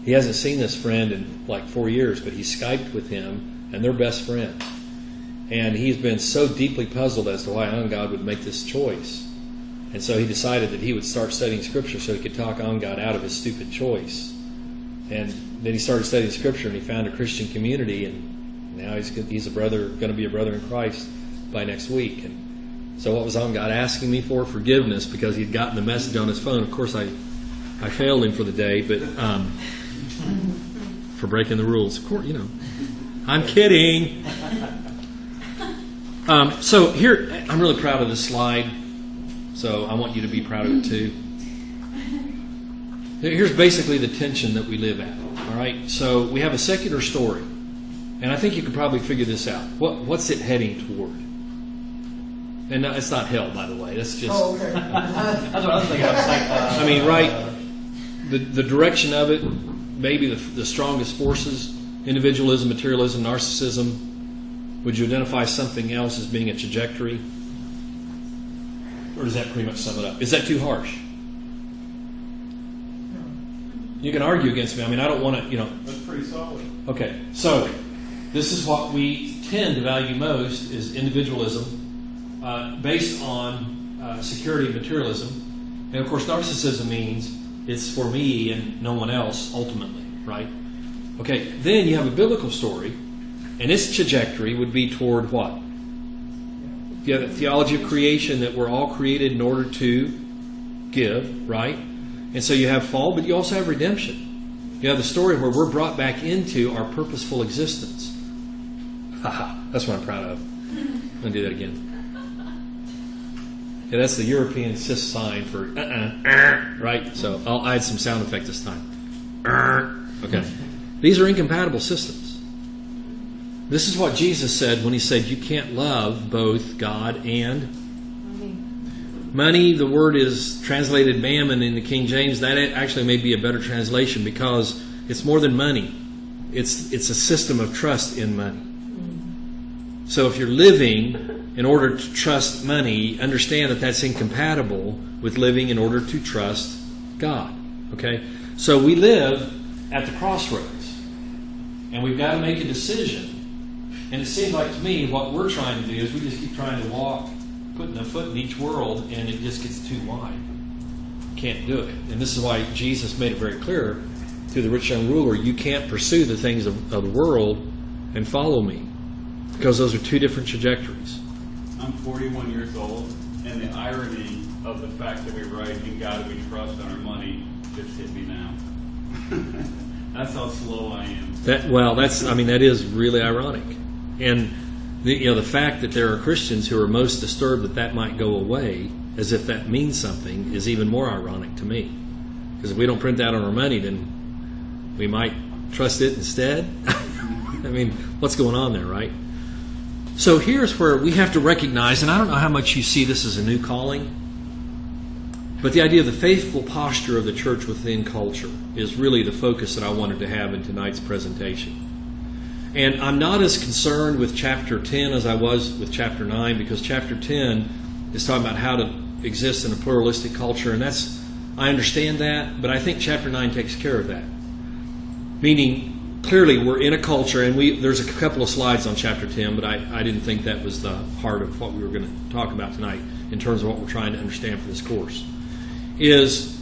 He hasn't seen this friend in like 4 years, but he Skyped with him, and they're best friends. And he's been so deeply puzzled as to why Angad would make this choice. And so he decided that he would start studying Scripture so he could talk Angad out of his stupid choice. And then he started studying Scripture, and he found a Christian community, and now he's going to be a brother in Christ by next week. And so what was Angad asking me for? Forgiveness, because he'd gotten the message on his phone. Of course, I failed him for the day, but for breaking the rules. Of course, I'm kidding. So here, I'm really proud of this slide. So I want you to be proud of it too. Here's basically the tension that we live at. All right. So we have a secular story, and I think you could probably figure this out. What's it heading toward? And no, it's not hell, by the way. That's just. Oh, okay. That's what I was thinking. I was like, I mean, right? The direction of it, maybe the strongest forces: individualism, materialism, narcissism. Would you identify something else as being a trajectory? Or does that pretty much sum it up? Is that too harsh? You can argue against me. I mean, I don't want to, That's pretty solid. Okay, so this is what we tend to value most is individualism based on security and materialism. And of course, narcissism means it's for me and no one else ultimately, right? Okay, then you have a biblical story, and its trajectory would be toward what? You have the theology of creation that we're all created in order to give, right? And so you have fall, but you also have redemption. You have the story where we're brought back into our purposeful existence. Haha, that's what I'm proud of. I'm going to do that again. Yeah, that's the European cis sign for right? So I'll add some sound effect this time. Okay. These are incompatible systems. This is what Jesus said when he said you can't love both God and money. The word is translated mammon in the King James. That actually may be a better translation because it's more than money. It's a system of trust in money. So if you're living in order to trust money, understand that that's incompatible with living in order to trust God. Okay? So we live at the crossroads. And we've got to make a decision. And it seems like to me what we're trying to do is we just keep trying to walk, putting a foot in each world, and it just gets too wide. Can't do it. And this is why Jesus made it very clear to the rich young ruler, you can't pursue the things of the world and follow me. Because those are two different trajectories. I'm 41 years old, and the irony of the fact that we write, in God we trust on our money, just hit me now. That's how slow I am. That is really ironic. And the fact that there are Christians who are most disturbed that might go away, as if that means something, is even more ironic to me. Because if we don't print that on our money, then we might trust it instead. I mean, what's going on there, right? So here's where we have to recognize, and I don't know how much you see this as a new calling, but the idea of the faithful posture of the church within culture is really the focus that I wanted to have in tonight's presentation. And I'm not as concerned with chapter 10 as I was with chapter 9, because chapter 10 is talking about how to exist in a pluralistic culture, and I understand that, but I think chapter 9 takes care of that. Meaning, clearly we're in a culture, and there's a couple of slides on chapter 10, but I didn't think that was the heart of what we were going to talk about tonight in terms of what we're trying to understand for this course. It's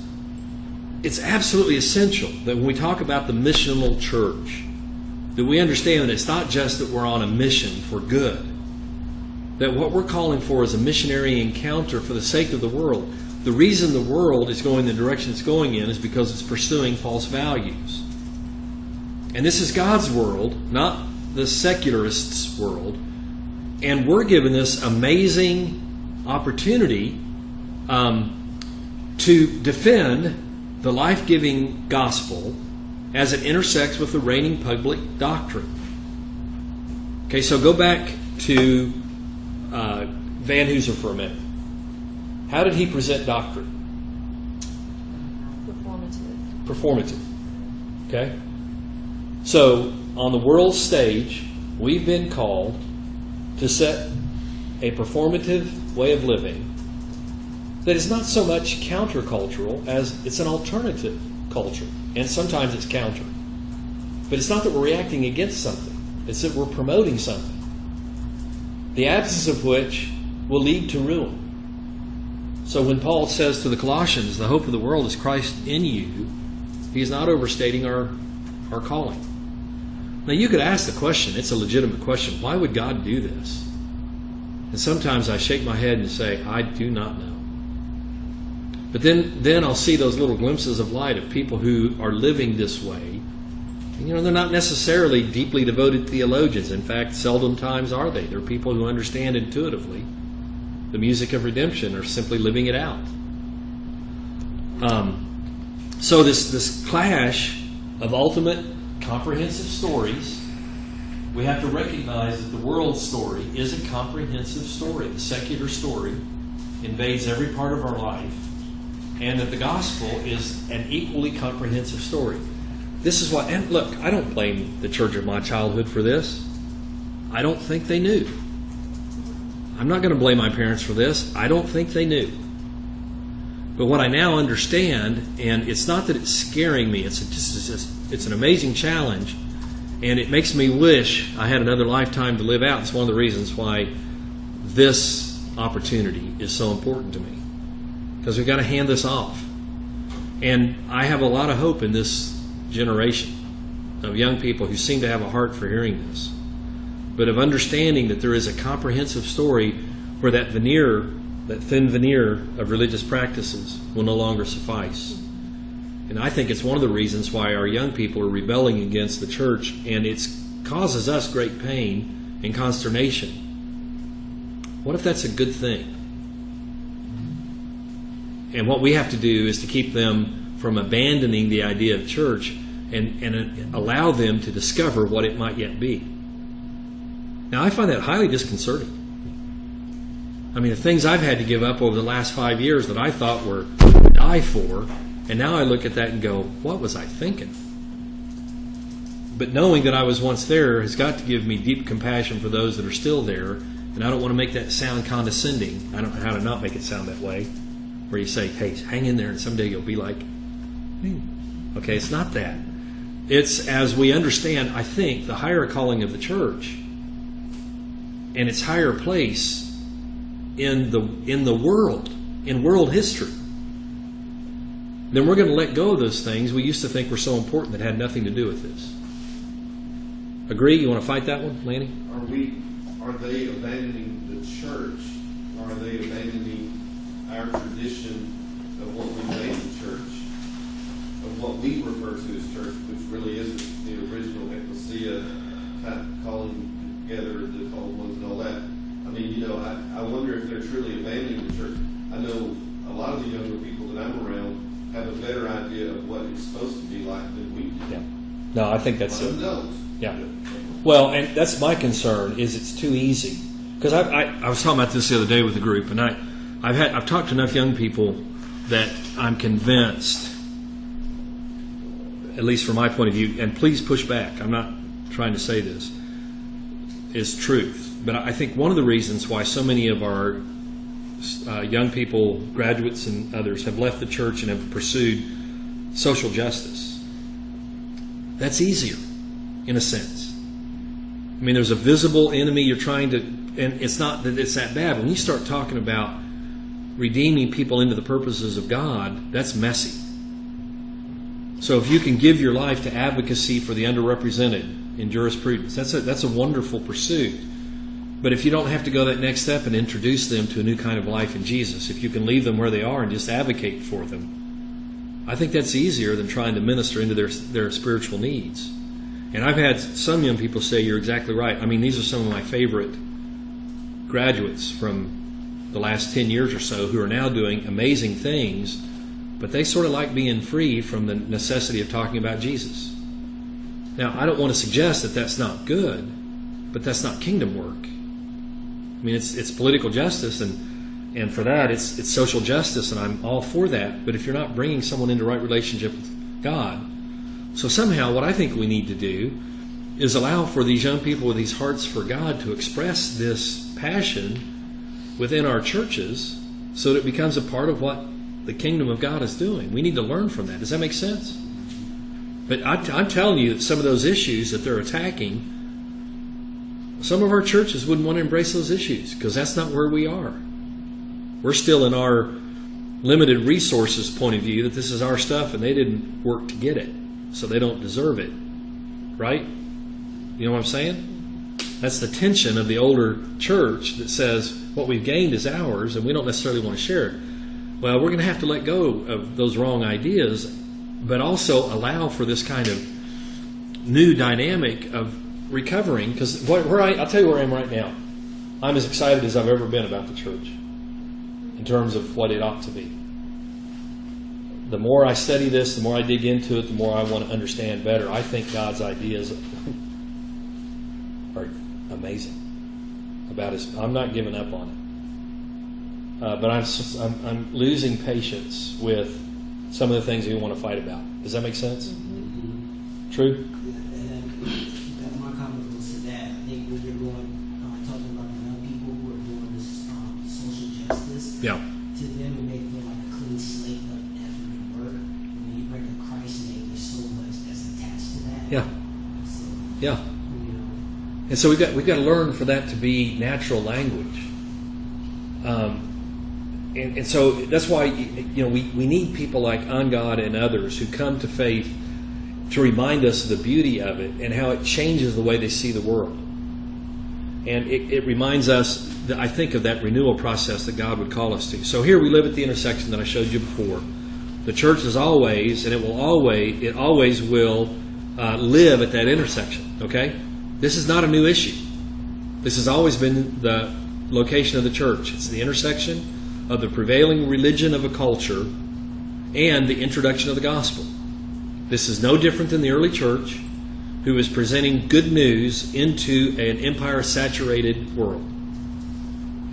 absolutely essential that when we talk about the missional church, that we understand that it's not just that we're on a mission for good, that what we're calling for is a missionary encounter for the sake of the world. The reason the world is going the direction it's going in is because it's pursuing false values. And this is God's world, not the secularists' world. And we're given this amazing opportunity to defend the life-giving gospel as it intersects with the reigning public doctrine. Okay, so go back to Van Hooser for a minute. How did he present doctrine? Performative. Okay? So, on the world stage, we've been called to set a performative way of living that is not so much countercultural as it's an alternative culture. And sometimes it's counter. But it's not that we're reacting against something. It's that we're promoting something. The absence of which will lead to ruin. So when Paul says to the Colossians, the hope of the world is Christ in you, he's not overstating our calling. Now you could ask the question, it's a legitimate question, why would God do this? And sometimes I shake my head and say, I do not know. But then I'll see those little glimpses of light of people who are living this way. You know, they're not necessarily deeply devoted theologians. In fact, seldom times are they. They're people who understand intuitively the music of redemption or simply living it out. So this clash of ultimate comprehensive stories, we have to recognize that the world story is a comprehensive story. The secular story invades every part of our life, and that the gospel is an equally comprehensive story. This is why, and look, I don't blame the church of my childhood for this. I don't think they knew. I'm not going to blame my parents for this. I don't think they knew. But what I now understand, and it's not that it's scaring me, it's an amazing challenge, and it makes me wish I had another lifetime to live out. It's one of the reasons why this opportunity is so important to me, because we've got to hand this off. And I have a lot of hope in this generation of young people who seem to have a heart for hearing this, but of understanding that there is a comprehensive story where that veneer, that thin veneer of religious practices will no longer suffice. And I think it's one of the reasons why our young people are rebelling against the church, and it causes us great pain and consternation. What if that's a good thing? And what we have to do is to keep them from abandoning the idea of church and allow them to discover what it might yet be. Now, I find that highly disconcerting. I mean, the things I've had to give up over the last 5 years that I thought were to die for, and now I look at that and go, what was I thinking? But knowing that I was once there has got to give me deep compassion for those that are still there, and I don't want to make that sound condescending. I don't know how to not make it sound that way, where you say, hey, hang in there, and someday you'll be like me. Okay, it's not that. It's as we understand, I think, the higher calling of the church and its higher place in the world, in world history, then we're going to let go of those things we used to think were so important that had nothing to do with this. Agree? You want to fight that one, Lanny? Are they abandoning the church? Or are they abandoning our tradition of what we made the church? Of what we refer to as church, which really isn't the original ecclesia kind of calling together the called ones and all that. I mean, you know, I wonder if they're truly abandoning the church. I know a lot of the younger people that I'm around have a better idea of what it's supposed to be like than we do. Yeah. No, I think that's Some don't. Yeah. Well, and that's my concern, is it's too easy. Because I was talking about this the other day with a group, and I've talked to enough young people that I'm convinced, at least from my point of view, and please push back, I'm not trying to say this, is truth. But I think one of the reasons why so many of our young people, graduates and others, have left the church and have pursued social justice, that's easier, in a sense. I mean, there's a visible enemy you're trying to, and it's not that it's that bad. When you start talking about redeeming people into the purposes of God, that's messy. So if you can give your life to advocacy for the underrepresented in jurisprudence, that's a wonderful pursuit. But if you don't have to go that next step and introduce them to a new kind of life in Jesus, if you can leave them where they are and just advocate for them, I think that's easier than trying to minister into their spiritual needs. And I've had some young people say, you're exactly right. I mean, these are some of my favorite graduates from the last 10 years or so who are now doing amazing things, but they sort of like being free from the necessity of talking about Jesus. Now, I don't want to suggest that that's not good, but that's not kingdom work. I mean, it's political justice, and for that, it's social justice, and I'm all for that. But if you're not bringing someone into right relationship with God, so somehow what I think we need to do is allow for these young people with these hearts for God to express this passion within our churches so that it becomes a part of what the kingdom of God is doing. We need to learn from that. Does that make sense? But I'm telling you that some of those issues that they're attacking, some of our churches wouldn't want to embrace those issues because that's not where we are. We're still in our limited resources point of view that this is our stuff and they didn't work to get it, so they don't deserve it. Right? You know what I'm saying? That's the tension of the older church that says what we've gained is ours and we don't necessarily want to share it. Well, we're going to have to let go of those wrong ideas, but also allow for this kind of new dynamic of recovering. Because I'll tell you where I am right now. I'm as excited as I've ever been about the church in terms of what it ought to be. The more I study this, the more I dig into it, the more I want to understand better. I think God's ideas are amazing about His. I'm not giving up on it, but I'm losing patience with some of the things we want to fight about. Does that make sense? True. And my comment was to that. I think when you're going talking about the young people who are doing this social justice, Yeah. to them it may feel like a clean slate of effort and work. When you bring the Christ name, there's so much that's attached to that. Yeah. So, Yeah. you know, And so we've got to learn for that to be natural language. And so that's why we need people like Angad and others who come to faith to remind us of the beauty of it and how it changes the way they see the world. And it reminds us, that I think, of that renewal process that God would call us to. So here we live at the intersection that I showed you before. The church is always, and it always will live at that intersection. Okay? This is not a new issue. This has always been the location of the church. It's the intersection of the prevailing religion of a culture and the introduction of the gospel. This is no different than the early church, who was presenting good news into an empire-saturated world.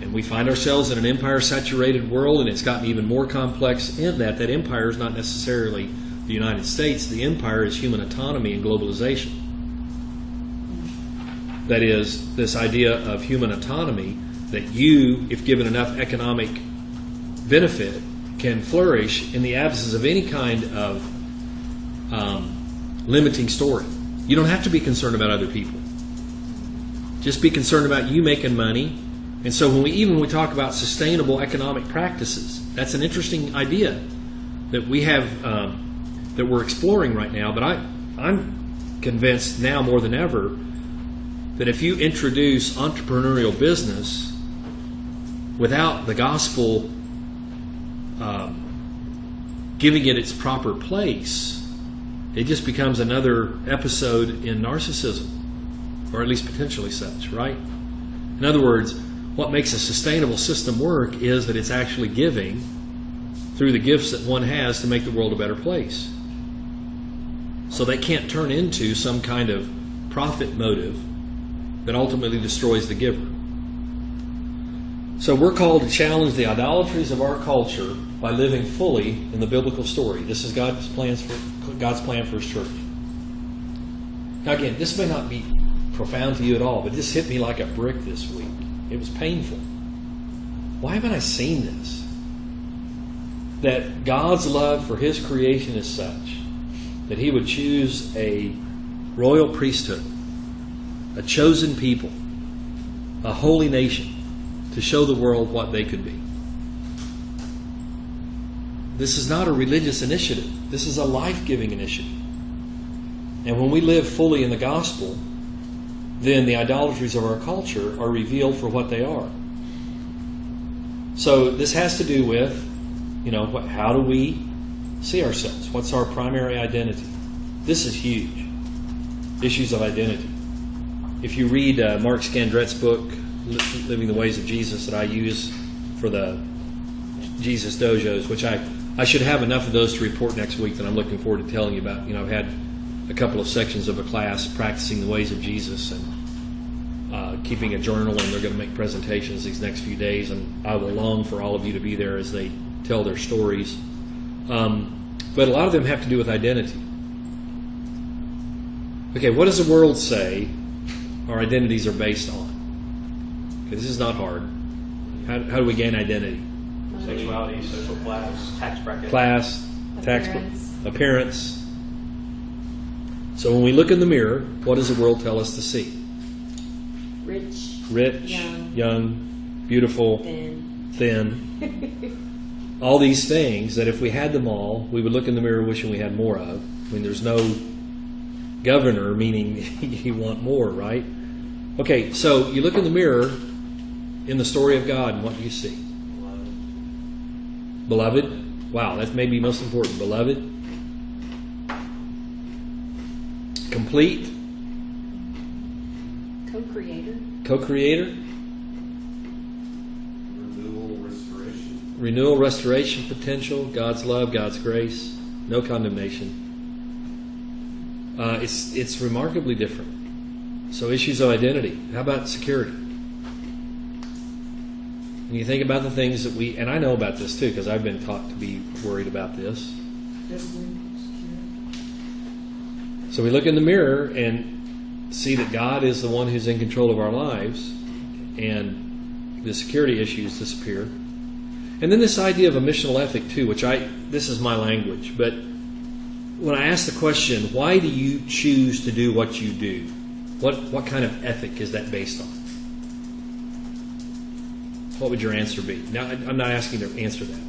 And we find ourselves in an empire-saturated world, and it's gotten even more complex in that empire is not necessarily the United States. The empire is human autonomy and globalization. That is, this idea of human autonomy, that you, if given enough economic benefit, can flourish in the absence of any kind of limiting story. You don't have to be concerned about other people. Just be concerned about you making money. And so when we talk about sustainable economic practices, that's an interesting idea that we have, that we're exploring right now. But I'm convinced now more than ever that if you introduce entrepreneurial business without the gospel giving it its proper place, it just becomes another episode in narcissism, or at least potentially such, right? In other words, what makes a sustainable system work is that it's actually giving through the gifts that one has to make the world a better place. So they can't turn into some kind of profit motive that ultimately destroys the giver. So we're called to challenge the idolatries of our culture by living fully in the biblical story. This is God's plan for His church. Now again, this may not be profound to you at all, but this hit me like a brick this week. It was painful. Why haven't I seen this? That God's love for His creation is such that He would choose a royal priesthood, a chosen people, a holy nation, to show the world what they could be. This is not a religious initiative. This is a life-giving initiative. And when we live fully in the gospel, then the idolatries of our culture are revealed for what they are. So this has to do with, how do we see ourselves? What's our primary identity? This is huge. Issues of identity. If you read Mark Scandrett's book, Living the Ways of Jesus, that I use for the Jesus Dojos, which I should have enough of those to report next week that I'm looking forward to telling you about. I've had a couple of sections of a class practicing the ways of Jesus and keeping a journal, and they're going to make presentations these next few days, and I will long for all of you to be there as they tell their stories. But a lot of them have to do with identity. Okay, what does the world say our identities are based on? Okay, this is not hard. How do we gain identity? Sexuality, social class, tax bracket. Class, tax, appearance. So when we look in the mirror, what does the world tell us to see? Rich, young, beautiful, thin. All these things that if we had them all, we would look in the mirror wishing we had more of. I mean, there's no governor, meaning you want more, right? Okay, so you look in the mirror in the story of God, and what do you see? Beloved. Wow, that's maybe most important. Beloved. complete, Co-creator. co-creator, renewal, restoration potential, God's love, God's grace, no condemnation. It's remarkably different. So issues of identity. How about security? When you think about the things that and I know about this too because I've been taught to be worried about this. So we look in the mirror and see that God is the one who's in control of our lives, and the security issues disappear. And then this idea of a missional ethic too, which this is my language, but when I ask the question, why do you choose to do what you do? What kind of ethic is that based on? What would your answer be? Now, I'm not asking you to answer that.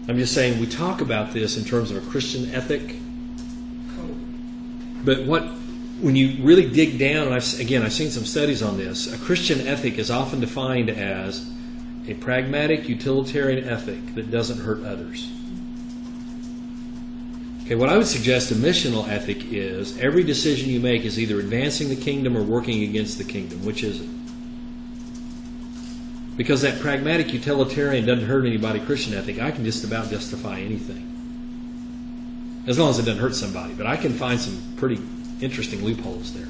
I'm just saying we talk about this in terms of a Christian ethic. But when you really dig down, and I've seen some studies on this, a Christian ethic is often defined as a pragmatic, utilitarian ethic that doesn't hurt others. Okay, what I would suggest a missional ethic is every decision you make is either advancing the kingdom or working against the kingdom. Which is it? Because that pragmatic, utilitarian, doesn't hurt anybody Christian ethic, I can just about justify anything. As long as it doesn't hurt somebody. But I can find some pretty interesting loopholes there.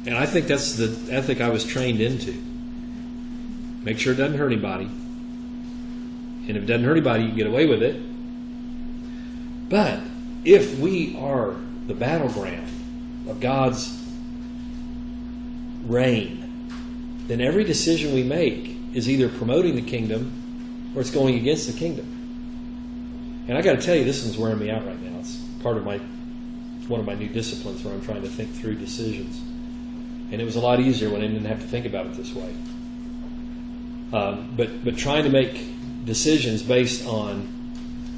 And I think that's the ethic I was trained into. Make sure it doesn't hurt anybody. And if it doesn't hurt anybody, you can get away with it. But if we are the battleground of God's reign, then every decision we make is either promoting the kingdom or it's going against the kingdom. And I got to tell you, this one's wearing me out right now. It's one of my new disciplines where I'm trying to think through decisions. And it was a lot easier when I didn't have to think about it this way. But trying to make decisions based on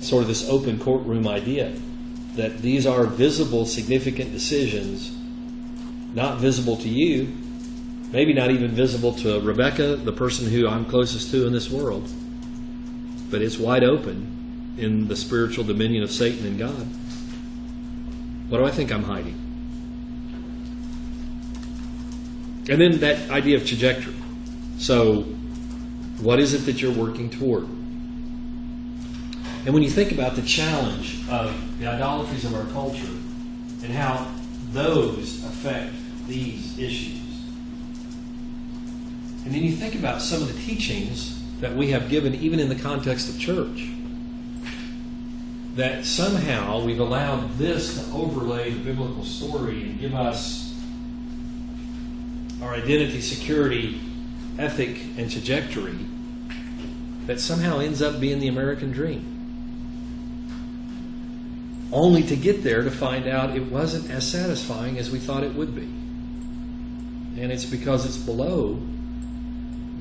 sort of this open courtroom idea that these are visible, significant decisions, not visible to you, maybe not even visible to Rebecca, the person who I'm closest to in this world, but it's wide open in the spiritual dominion of Satan and God. What do I think I'm hiding? And then that idea of trajectory. So, what is it that you're working toward? And when you think about the challenge of the idolatries of our culture and how those affect these issues, and then you think about some of the teachings that we have given even in the context of church, that somehow we've allowed this to overlay the biblical story and give us our identity, security, ethic, and trajectory that somehow ends up being the American dream. Only to get there to find out it wasn't as satisfying as we thought it would be. And it's because it's below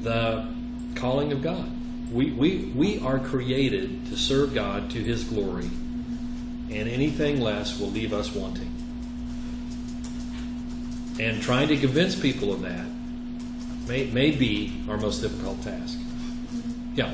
the calling of God. We are created to serve God to His glory, and anything less will leave us wanting. And trying to convince people of that may be our most difficult task. Yeah.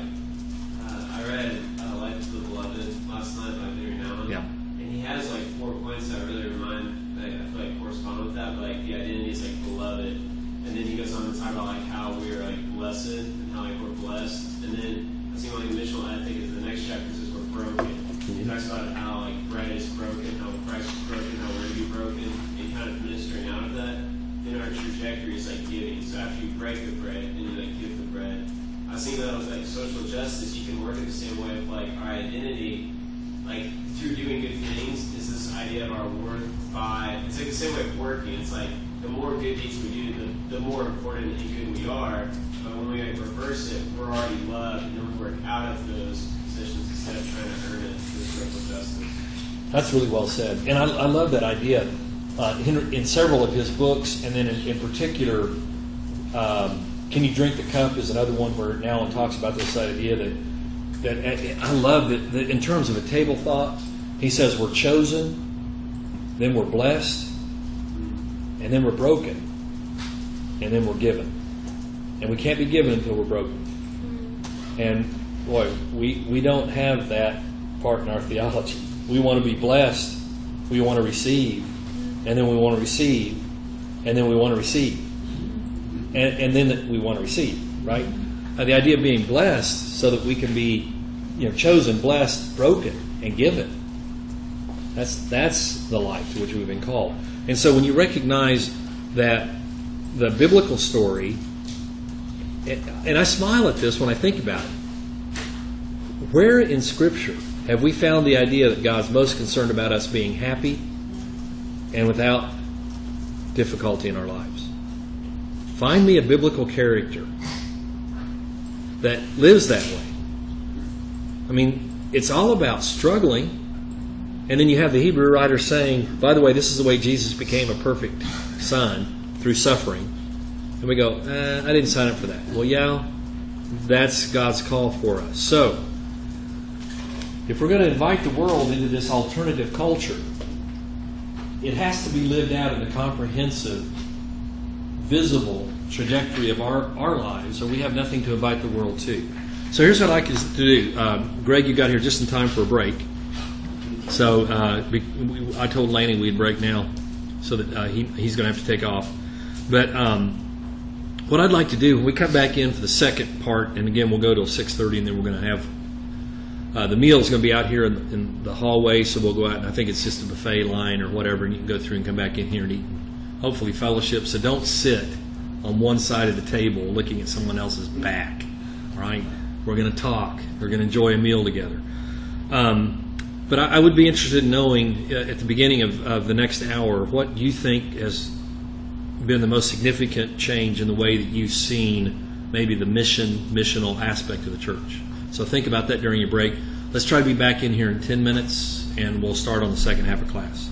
I read Life of the Beloved last night by Henry Nouwen. Yeah. And he has like 4 points that really I feel like correspond with that. But like the identity is like beloved. And then he goes on to talk about like how we're like blessed and how like we're blessed. And then I think like the missional ethic is the next chapter says we're broken. He talks about how like bread is broken, how Christ is broken, how we're to be broken, and kind of ministering out of that. Then our trajectory is like giving. So after you break the bread, then you like give the bread. I was thinking that with like social justice, you can work in the same way of like our identity, like through doing good things, is this idea of our worth by, it's like the same way of working. It's like the more good deeds we do, the more important and good we are. But when we like reverse it, we're already loved, and then we work out of those positions instead of trying to earn it through social justice. That's really well said. And I love that idea. In several of his books, and then in particular, Can You Drink the Cup is another one where Nouwen talks about this idea that I love that in terms of a table thought, he says we're chosen, then we're blessed, and then we're broken, and then we're given. And we can't be given until we're broken. And boy, we don't have that part in our theology. We want to be blessed, we want to receive, and then we want to receive, and then we want to receive, and then we want to receive, right? The idea of being blessed so that we can be, chosen, blessed, broken, and given. That's the life to which we've been called. And so when you recognize that the biblical story, and I smile at this when I think about it, where in Scripture have we found the idea that God's most concerned about us being happy and without difficulty in our lives? Find me a biblical character that lives that way. I mean, it's all about struggling. And then you have the Hebrew writer saying, by the way, this is the way Jesus became a perfect son, through suffering. And we go, I didn't sign up for that. Well, yeah, that's God's call for us. So, if we're going to invite the world into this alternative culture, it has to be lived out in a comprehensive, visible trajectory of our lives, or we have nothing to invite the world to. So here's what I'd like us to do. Greg, you got here just in time for a break. So I told Lanny we'd break now, so that he's going to have to take off. But what I'd like to do, when we come back in for the second part, and again we'll go till 6:30, and then we're going to have the meal is going to be out here in the hallway. So we'll go out, and I think it's just a buffet line or whatever, and you can go through and come back in here and eat, and hopefully fellowship. So don't sit on one side of the table looking at someone else's back. All right, we're going to talk. We're going to enjoy a meal together. But I would be interested in knowing at the beginning of the next hour what you think has been the most significant change in the way that you've seen maybe the missional aspect of the church. So think about that during your break. Let's try to be back in here in 10 minutes, and we'll start on the second half of class.